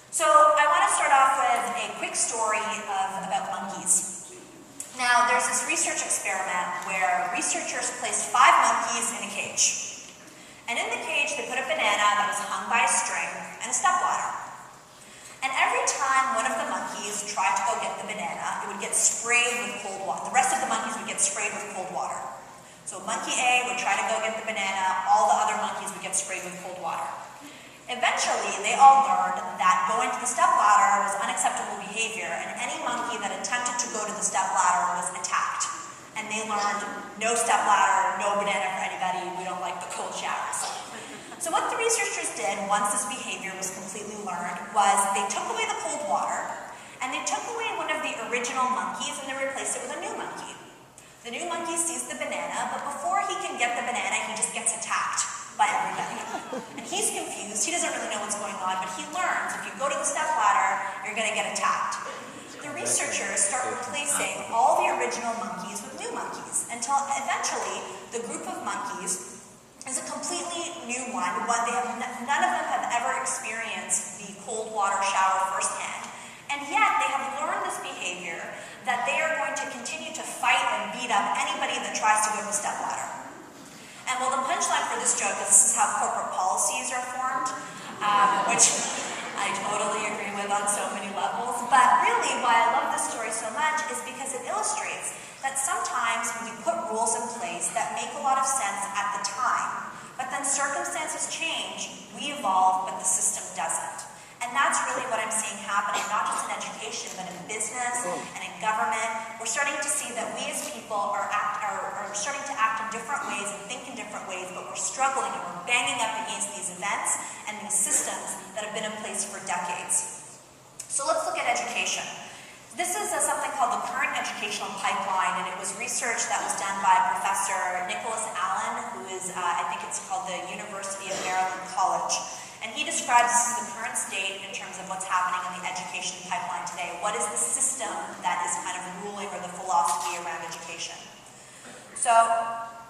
So I want to start off with a quick story about monkeys. Now, there's this research experiment where researchers placed 5 monkeys in a cage. And in the cage, they put a banana that was hung by a string and a stepladder. And every time one of the monkeys tried to go get the banana, it would get sprayed with cold water. The rest of the monkeys would get sprayed with cold water. So monkey A would try to go get the banana, all the other monkeys would get sprayed with cold water. Eventually, they all learned that going to the stepladder was unacceptable behavior, and any monkey that attempted to go to the stepladder was attacked. And they learned, no stepladder, no banana for anybody, we don't like the cold showers. So what the researchers did, once this behavior was completely learned, was they took away the cold water, and they took away one of the original monkeys, and they replaced it with a new monkey. The new monkey sees the banana, but before he can get the banana, he just gets attacked by everybody. And he's confused, he doesn't really know what's going on, but he learns if you go to the stepladder, you're going to get attacked. The researchers start replacing all the original monkeys with new monkeys, until eventually the group of monkeys is a completely new one. None of them have ever experienced the cold water shower firsthand, and yet they have learned this behavior that they are going to continue to fight and beat up anybody that tries to go to the stepladder. And well, the punchline for this joke is this is how corporate policies are formed, which I I totally agree with on so many levels. But really, why I love this story so much is because it illustrates that sometimes we put rules in place that make a lot of sense at the time, but then circumstances change, we evolve, but the system doesn't. And that's really what I'm seeing happening, not just in education, but in business and in government. We're starting to see that we as people are starting to act in different ways and think in different ways, but we're struggling and we're banging up against these events and these systems that have been in place for decades. So let's look at education. This is something called the current educational pipeline, and it was research that was done by Professor Nicholas Allen, who is, I think it's called the University of Maryland College. And he describes this as the current state in terms of what's happening in the education pipeline today. What is the system that is kind of ruling, or the philosophy around education? So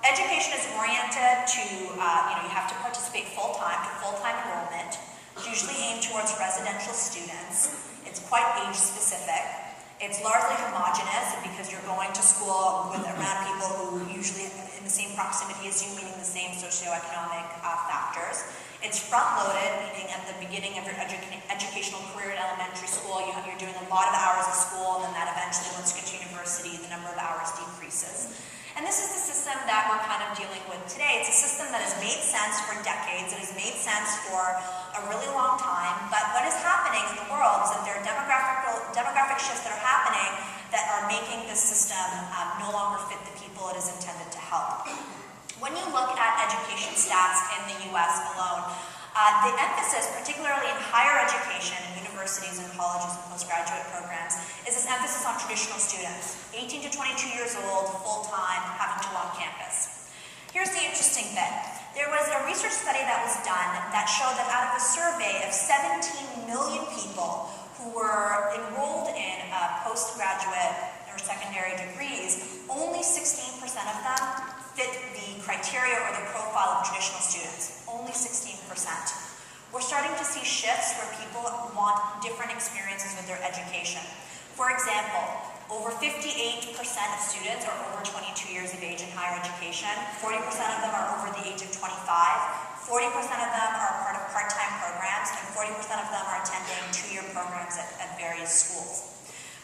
education is oriented to, you have to participate full-time enrollment. It's usually aimed towards residential students. It's quite age-specific. It's largely homogenous because you're going to school around people who usually in the same proximity as you, meaning the same socioeconomic factors. It's front-loaded, meaning at the beginning of your educational career in elementary school, you're doing a lot of hours of school, and then that eventually, once you get to university, the number of hours decreases. And this is the system that we're kind of dealing with today. It's a system that has made sense for decades. It has made sense for a really long time. But what is happening in the world is that there are demographic shifts that are happening that are making this system no longer fit the people it is intended to help. When you look at education stats in the US alone, the emphasis, particularly in higher education, universities and colleges and postgraduate programs, is this emphasis on traditional students, 18 to 22 years old, full-time, having to on campus. Here's the interesting bit. There was a research study that was done that showed that out of a survey of 17 million people who were enrolled in postgraduate or secondary degrees, only 16% of them fit the criteria or the profile of traditional students. Only 16%. We're starting to see shifts where people want different experiences with their education. For example, over 58% of students are over 22 years of age in higher education. 40% of them are over the age of 25. 40% of them are part of part-time programs, and 40% of them are attending two-year programs at various schools.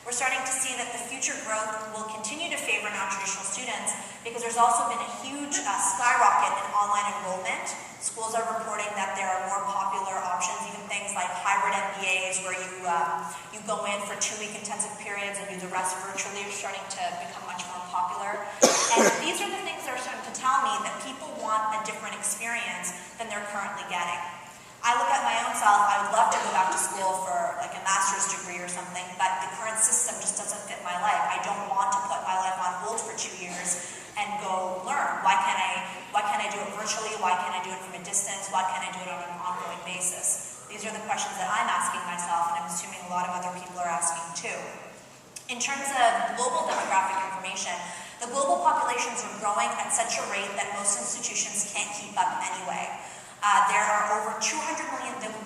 We're starting to see that the future growth will continue to favor non-traditional students because there's also been a huge skyrocket in online enrollment. Schools are reporting that there are more popular options, even things like hybrid MBAs where you go in for 2-week intensive periods and do the rest virtually, are starting to become much more popular. And these are the things that are starting to tell me that people want a different experience than they're currently getting. I look at my own self, I would love to go back to school for like a master's degree or something, but the current system just doesn't fit my life. I don't want to put my life on hold for 2 years and go learn. Why can't I do it virtually? Why can't I do it from a distance? Why can't I do it on an ongoing basis? These are the questions that I'm asking myself, and I'm assuming a lot of other people are asking too. In terms of global demographic information, the global populations are growing at such a rate that most institutions can't keep up anyway.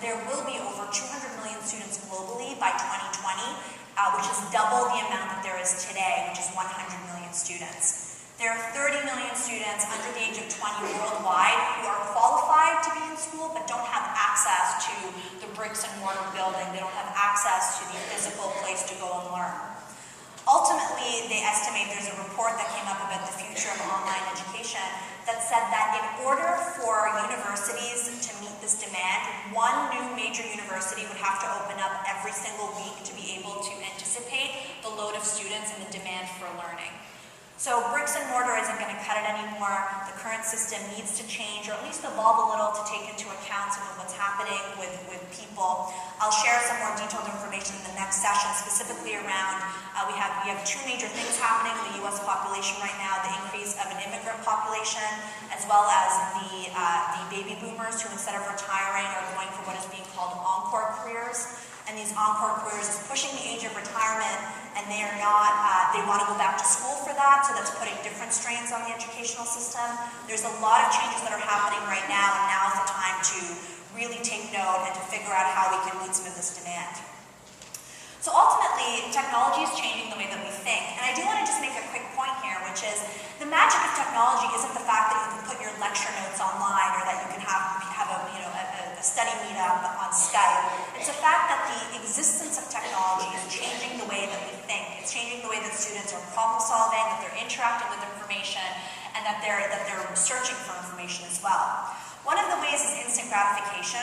There will be over 200 million students globally by 2020, which is double the amount that there is today, which is 100 million students. There are 30 million students under the age of 20 worldwide who are qualified to be in school but don't have access to the bricks and mortar building. They don't have access to the physical place to go and learn. Ultimately, they estimate, there's a report that came up about the future of online education that said that in order for universities to meet this demand, one new major university would have to open up every single week to be able to anticipate the load of students and the demand for learning. So bricks and mortar isn't going to cut it anymore. The current system needs to change, or at least evolve a little to take into account some of what's happening with people. I'll share some more detailed information in the next session, specifically around, we have two major things happening in the U.S. population right now, the increase of an immigrant population, as well as the baby boomers who, instead of retiring, are going for what is being called encore careers. And these encore careers is pushing the age of retirement, and they are not, they want to go back to school for that, so that's putting different strains on the educational system. There's a lot of changes that are happening right now, and now is the time to really take note and to figure out how we can meet some of this demand. So ultimately, technology is changing the way that we think, and I do want to just make a quick point here, which is the magic of technology isn't the fact that you can put your lecture notes online or that you can have a study meetup on Skype. It's the fact existence of technology is changing the way that we think. It's changing the way that students are problem solving, that they're interacting with information, and that they're searching for information as well. One of the ways is instant gratification.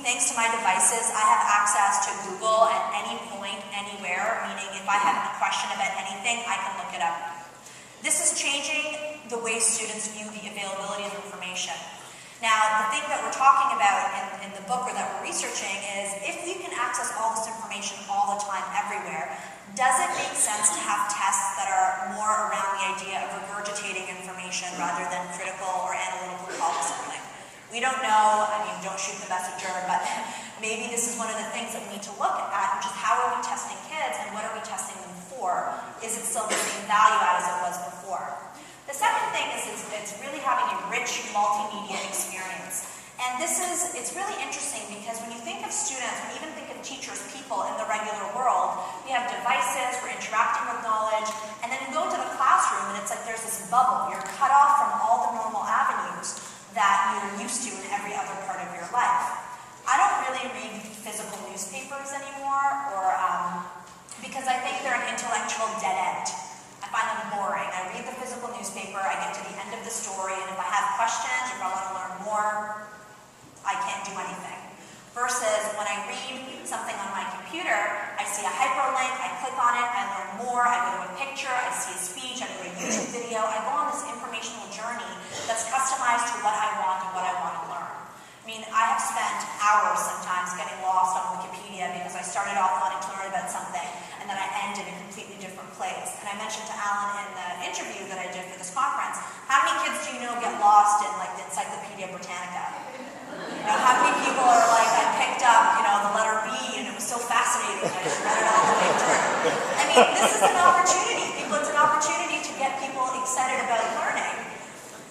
Thanks to my devices, I have access to Google at any point, anywhere, meaning if I have a question about anything, I can look it up. This is changing the way students view the availability of information. Now, the thing that we're talking about in the book or that we're researching is if you can access all this information all the time, everywhere, does it make sense to have tests that are more around the idea of regurgitating information rather than critical or analytical problem solving? We don't know, I mean, don't shoot the messenger, but maybe this is one of the things that we need to look at, which is how are we testing kids and what are we testing them for? Is it still the same value add as it was before? The second thing is it's really having a rich multimedia experience. And it's really interesting because when you think of students, when you even think of teachers, people in the regular world, we have devices, we're interacting with knowledge, and then you go into the classroom and it's like there's this bubble. You're cut off from all the normal avenues that you're used to in every other part of your life. I don't really read physical newspapers anymore, because I think they're an intellectual dead end. I find them boring. I read the physical newspaper, I get to the end of the story, and if I have questions, or if I want to learn more, I can't do anything. Versus when I read something on my computer, I see a hyperlink, I click on it, I learn more, I go to a picture, I see a speech, I go to a YouTube video, I go on this informational journey that's customized to what I want and what I want to learn. I mean, I have spent hours sometimes getting lost on Wikipedia because I started off wanting to learn about something and then I end in a completely different place. And I mentioned to Alan in the interview that I did for this conference, how many kids do you know get lost in like the Encyclopedia Britannica? You know, how many people are like, I picked up, the letter B and it was so fascinating, I just read it all the way through. I mean, this is an opportunity. It's an opportunity to get people excited about learning.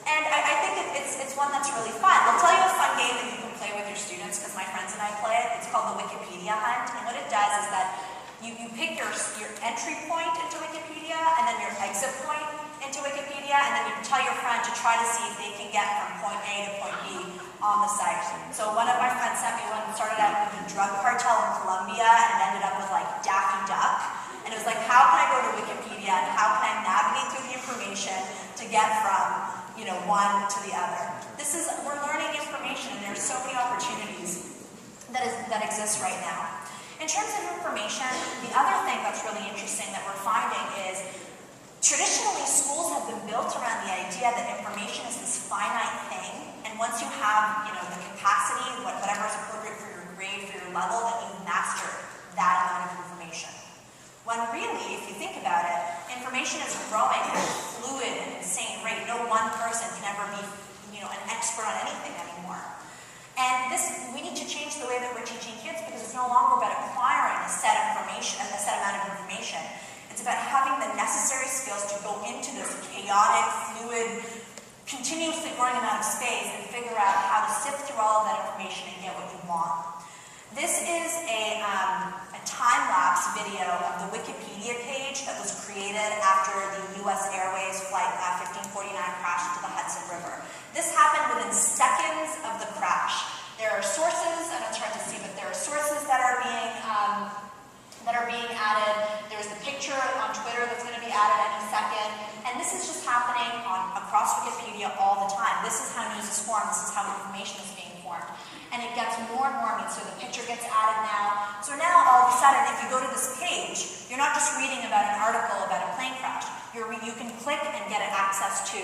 And I think it's one that's really fun. I'll tell you a fun game that you can play with your students because my friends and I play it. It's called the Wikipedia Hunt. And what it does is that you pick your entry point into Wikipedia and then your exit point into Wikipedia, and then you tell your friend to try to see if they can get from point A to point B on the site. So one of my friends sent me one that started out with a drug cartel in Colombia and it ended up with like Daffy Duck. And it was like, how can I go to Wikipedia and how can I navigate through the information to get from one to the other? We're learning information and there's so many opportunities that exist right now. In terms of information, the other thing that's really interesting that we're finding is traditionally schools have been built around the idea that information is this finite thing, and once you have the capacity, whatever is appropriate for your grade, for your level, that you've mastered that amount of information. When really, if you think about it, information is growing at a fluid and insane rate. No one person can ever be an expert on anything anymore. And we need to change the way that we're teaching kids because it's no longer about acquiring a set amount of information. It's about having the necessary skills to go into this chaotic, fluid, continuously growing amount of space and figure out how to sift through all of that information and get what you want. This is a time-lapse video of the Wikipedia page that was created after the U.S. Airways flight 1549 crashed into the Hudson River. This happened within seconds of the crash. There are sources, and it's hard to see, but there are sources that are being added. There's the picture on Twitter that's going to be added any second. And this is just happening across Wikipedia all the time. This is how news is formed. This is how information is being formed. And it gets more and more. So the picture gets added now. So now all of a sudden, if you go to this page, you're not just reading about an article about a plane crash. You can click and get access to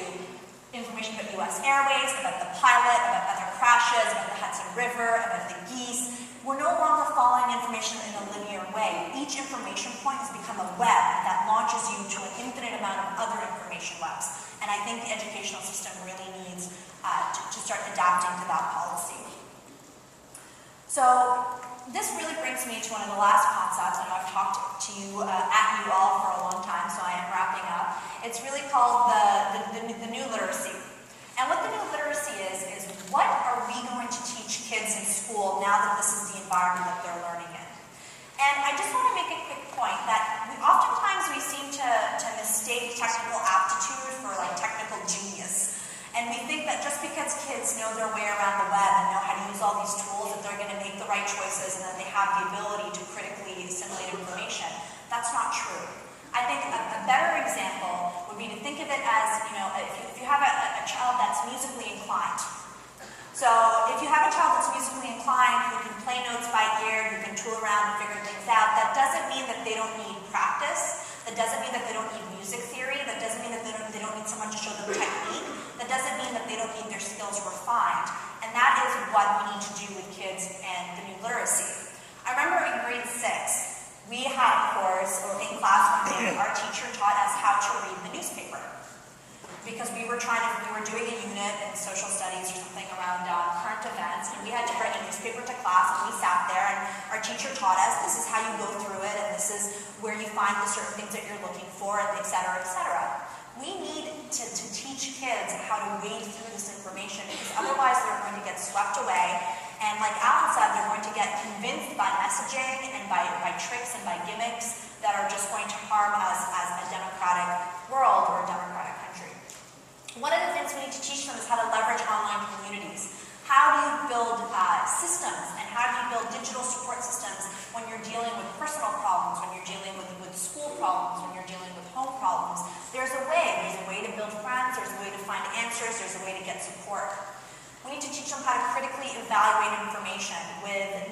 information about U.S. Airways, about the pilot, about other crashes, about the Hudson River, about the geese. We're no longer following information in a linear way. Each information point has become a web that launches you to an infinite amount of other information webs. And I think the educational system really needs to start adapting to that policy. So this really brings me to one of the last concepts, and I've talked to you at you all for a long time, so I am wrapping up. It's really called the new literacy. And what the new literacy is what are we going to teach kids in school now that this is the environment that they're learning in? And I just want to make a quick point that oftentimes we seem to mistake technical aptitude for like technical genius. And we think that just because kids know their way around the web and know how to use all these tools, that they're going to make the right choices and that they have the ability to critically assimilate information. That's not true. I think a better example would be to think of it as, if you have a child that's musically inclined. So if you have a child that's musically inclined, who can play notes by ear, who can tool around and figure things out, that doesn't mean that they don't need practice. That doesn't mean that they don't need music theory. That doesn't mean that they don't need someone to show them technique. That doesn't mean that they don't need their skills refined. And that is what we need to do with kids and the new literacy. I remember in grade 6, we had a course, or in class one day, our teacher taught us how to read the newspaper. Because we were doing a unit in social studies or something around current events, and we had to bring a newspaper to class, and we sat there, and our teacher taught us, this is how you go through it, and this is where you find the certain things that you're looking for, and et cetera, et cetera. We need to teach kids how to wade through this information, because otherwise they're going to get swept away, and like Alan said, they're going to get convinced by messaging and by tricks and by gimmicks that are just going to harm us as a democratic world or a democratic country. One of the things we need to teach them is how to leverage online communities. How do you build systems, and how do you build digital support systems when you're dealing with personal problems, when you're dealing with school problems, when you're dealing with home problems? There's a way to build friends, there's a way to find answers, there's a way to get support. We need to teach them how to critically evaluate information.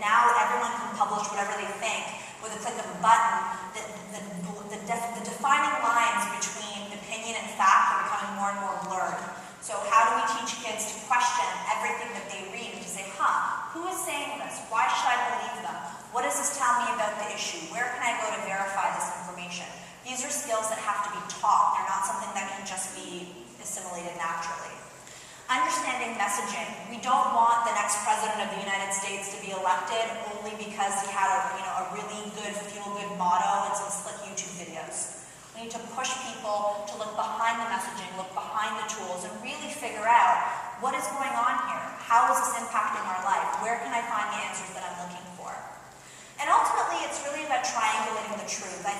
Now everyone can publish whatever they think with a click of a button. The defining lines between opinion and fact are becoming more and more blurred. So how do we teach kids to question everything that they read and to say, who is saying this? Why should I believe them? What does this tell me about the issue? Where can I go to verify this information? These are skills that have to be taught. They're not something that can just be assimilated naturally. Understanding messaging. We don't want the next president of the United States to be elected only because he had a really good feel-good motto and some slick YouTube videos. We need to push people to look behind the messaging, look behind the tools, and really figure out what is going on here. How is this impacting our life? Where can I find the answers that I'm looking for? And ultimately, it's really about triangulating the truth. I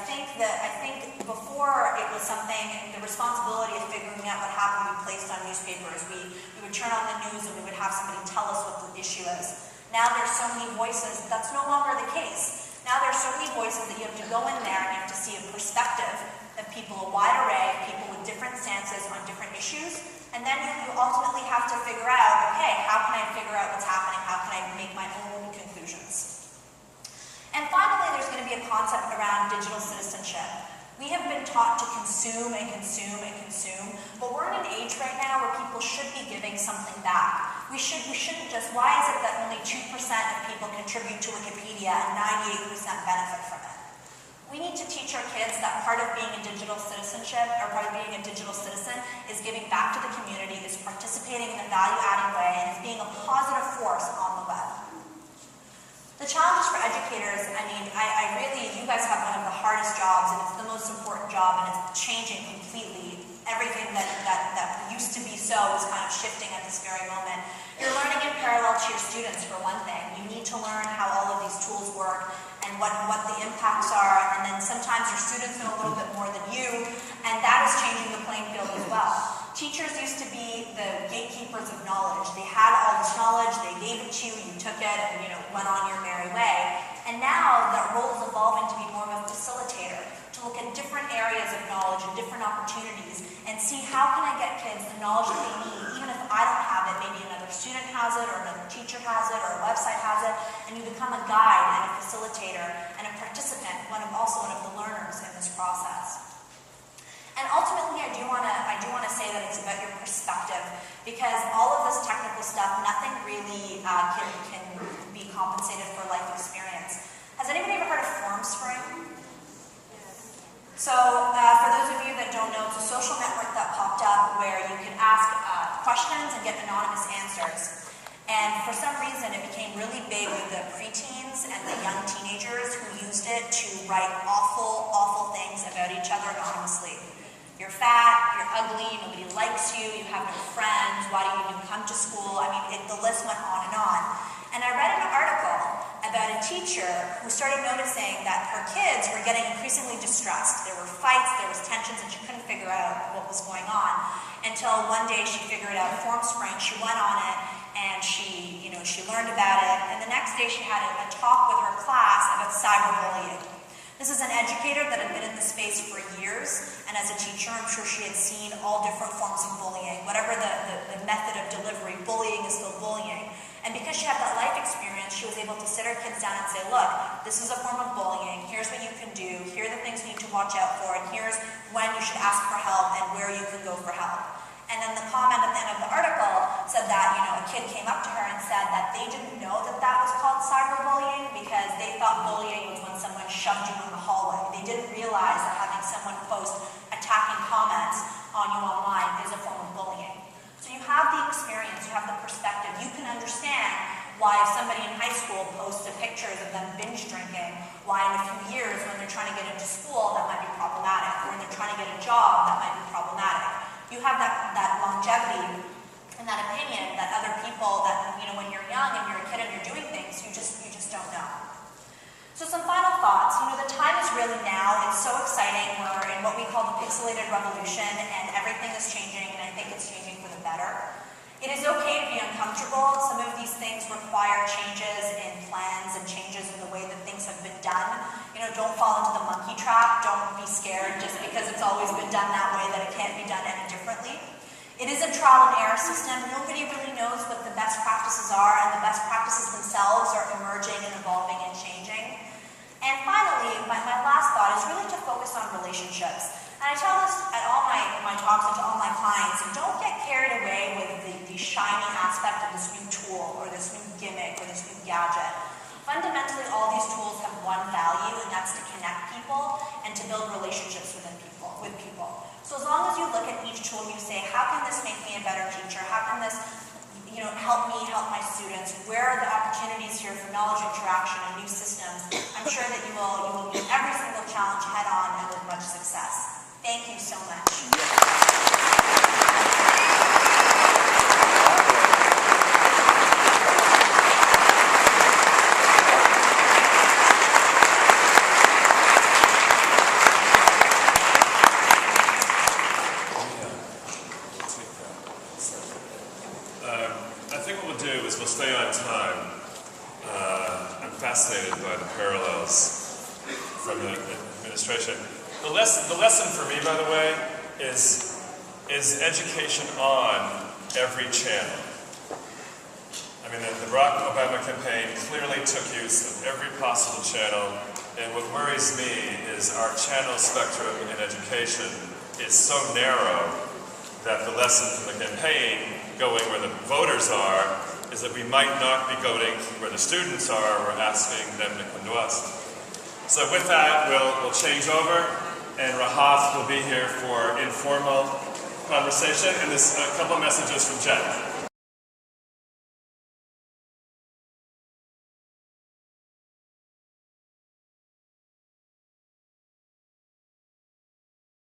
think before it was something, the responsibility of figuring out what happened would be placed on newspapers. We would turn on the news and we would have somebody tell us what the issue is. Now there's so many voices, that's no longer the case. Now there's so many voices that you have to go in there and you have to see a perspective of people, a wide array of people with different stances on different issues. And then you ultimately have to figure out, okay, how can I figure out what's happening? How can I make my own conclusions? And finally, there's going to be a concept around digital citizenship. We have been taught to consume and consume and consume, but we're in an age right now where people should be giving something back. We shouldn't just, why is it that only 2% of people contribute to Wikipedia and 98% benefit from it? We need to teach our kids that part of being a digital citizenship, or part of being a digital citizen, is giving back to the community, is participating in a value-adding way, and is being a positive force on the web. The challenges for educators, I really, you guys have one of the hardest jobs, and it's the most important job, and it's changing completely. Everything that used to be so is kind of shifting at this very moment. You're learning in parallel to your students, for one thing. You need to learn how all of these tools work and what the impacts are, and then sometimes your students know a little bit more than you, and that is changing the playing field as well. Teachers used to be the gatekeepers of knowledge. They had all this knowledge, they gave it to you, you took it, and went on your merry way. And now that role is evolving to be more of a facilitator, to look at different areas of knowledge and different opportunities, and see how can I get kids the knowledge that they need, even if I don't have it, maybe another student has it, or another teacher has it, or a website has it, and you become a guide and a facilitator and a participant, also one of the learners in this process. And ultimately, I do want to say that it's about your perspective, because all of this technical stuff, nothing really can be compensated for life experience. Has anybody ever heard of FormSpring? So, for those of you that don't know, it's a social network that popped up where you can ask questions and get anonymous answers. And for some reason, it became really big with the preteens and the young teenagers who used it to write awful, awful things about each other anonymously. You're fat, you're ugly, nobody likes you, you have no friends, why do you even come to school? The list went on. And I read an article about a teacher who started noticing that her kids were getting increasingly distressed. There were fights, there was tensions, and she couldn't figure out what was going on. until one day she figured out FormSpring. She went on it and she learned about it. And the next day she had a talk with her class about cyberbullying. This is an educator that had been in the space for years, and as a teacher, I'm sure she had seen all different forms of bullying. Whatever the method of delivery, bullying is still bullying. And because she had that life experience, she was able to sit her kids down and say, look, this is a form of bullying, here's what you can do, here are the things you need to watch out for, and here's when you should ask for help and where you can go for help. And then the comment at the end of the article said that, a kid came up to her and said that they didn't know that that was called cyberbullying because they thought bullying was when someone shoved you in the hallway. They didn't realize that having someone post attacking comments on you online is a form of bullying. So you have the experience, you have the perspective, you can understand why if somebody in high school posts pictures of them binge drinking, why in a few years when they're trying to get into school that might be problematic, or when they're trying to get a job that might be problematic. You have that longevity and that opinion that other people that, when you're young and you're a kid and you're doing things, you just don't know. So some final thoughts. The time is really now. It's so exciting. We're in what we call the pixelated revolution, and everything is changing, and I think it's changing for the better. It is okay to be uncomfortable. Some of these things require changes in plans and changes in the way that things have been done. Don't fall into the monkey trap. Don't be scared just because it's always been done that way that it can't be done any differently. It is a trial and error system. Nobody really knows what the best practices are, and the best practices themselves are emerging and evolving and changing. And finally, my last thought is really to focus on relationships. And I tell this at all my talks and to all my clients, and don't get carried away with the shiny aspect of this new tool or this new gimmick or this new gadget. Fundamentally, all these tools have one value, and that's to connect people and to build relationships with people. So as long as you look at each tool and you say, how can this make me a better teacher? How can this help me help my students? Where are the opportunities here for knowledge interaction and new systems? I'm sure that you will meet every single challenge head on and with much success. Thank you so much. I think what we'll do is we'll stay on time. I'm fascinated by the parallels from the administration. The lesson for me, by the way, is education on every channel. I mean, the Barack Obama campaign clearly took use of every possible channel, and what worries me is our channel spectrum in education is so narrow that the lesson from the campaign, going where the voters are, is that we might not be going where the students are. We're asking them to come to us. So with that, we'll change over, and Rahaf will be here for informal conversation, and there's a couple messages from Jen.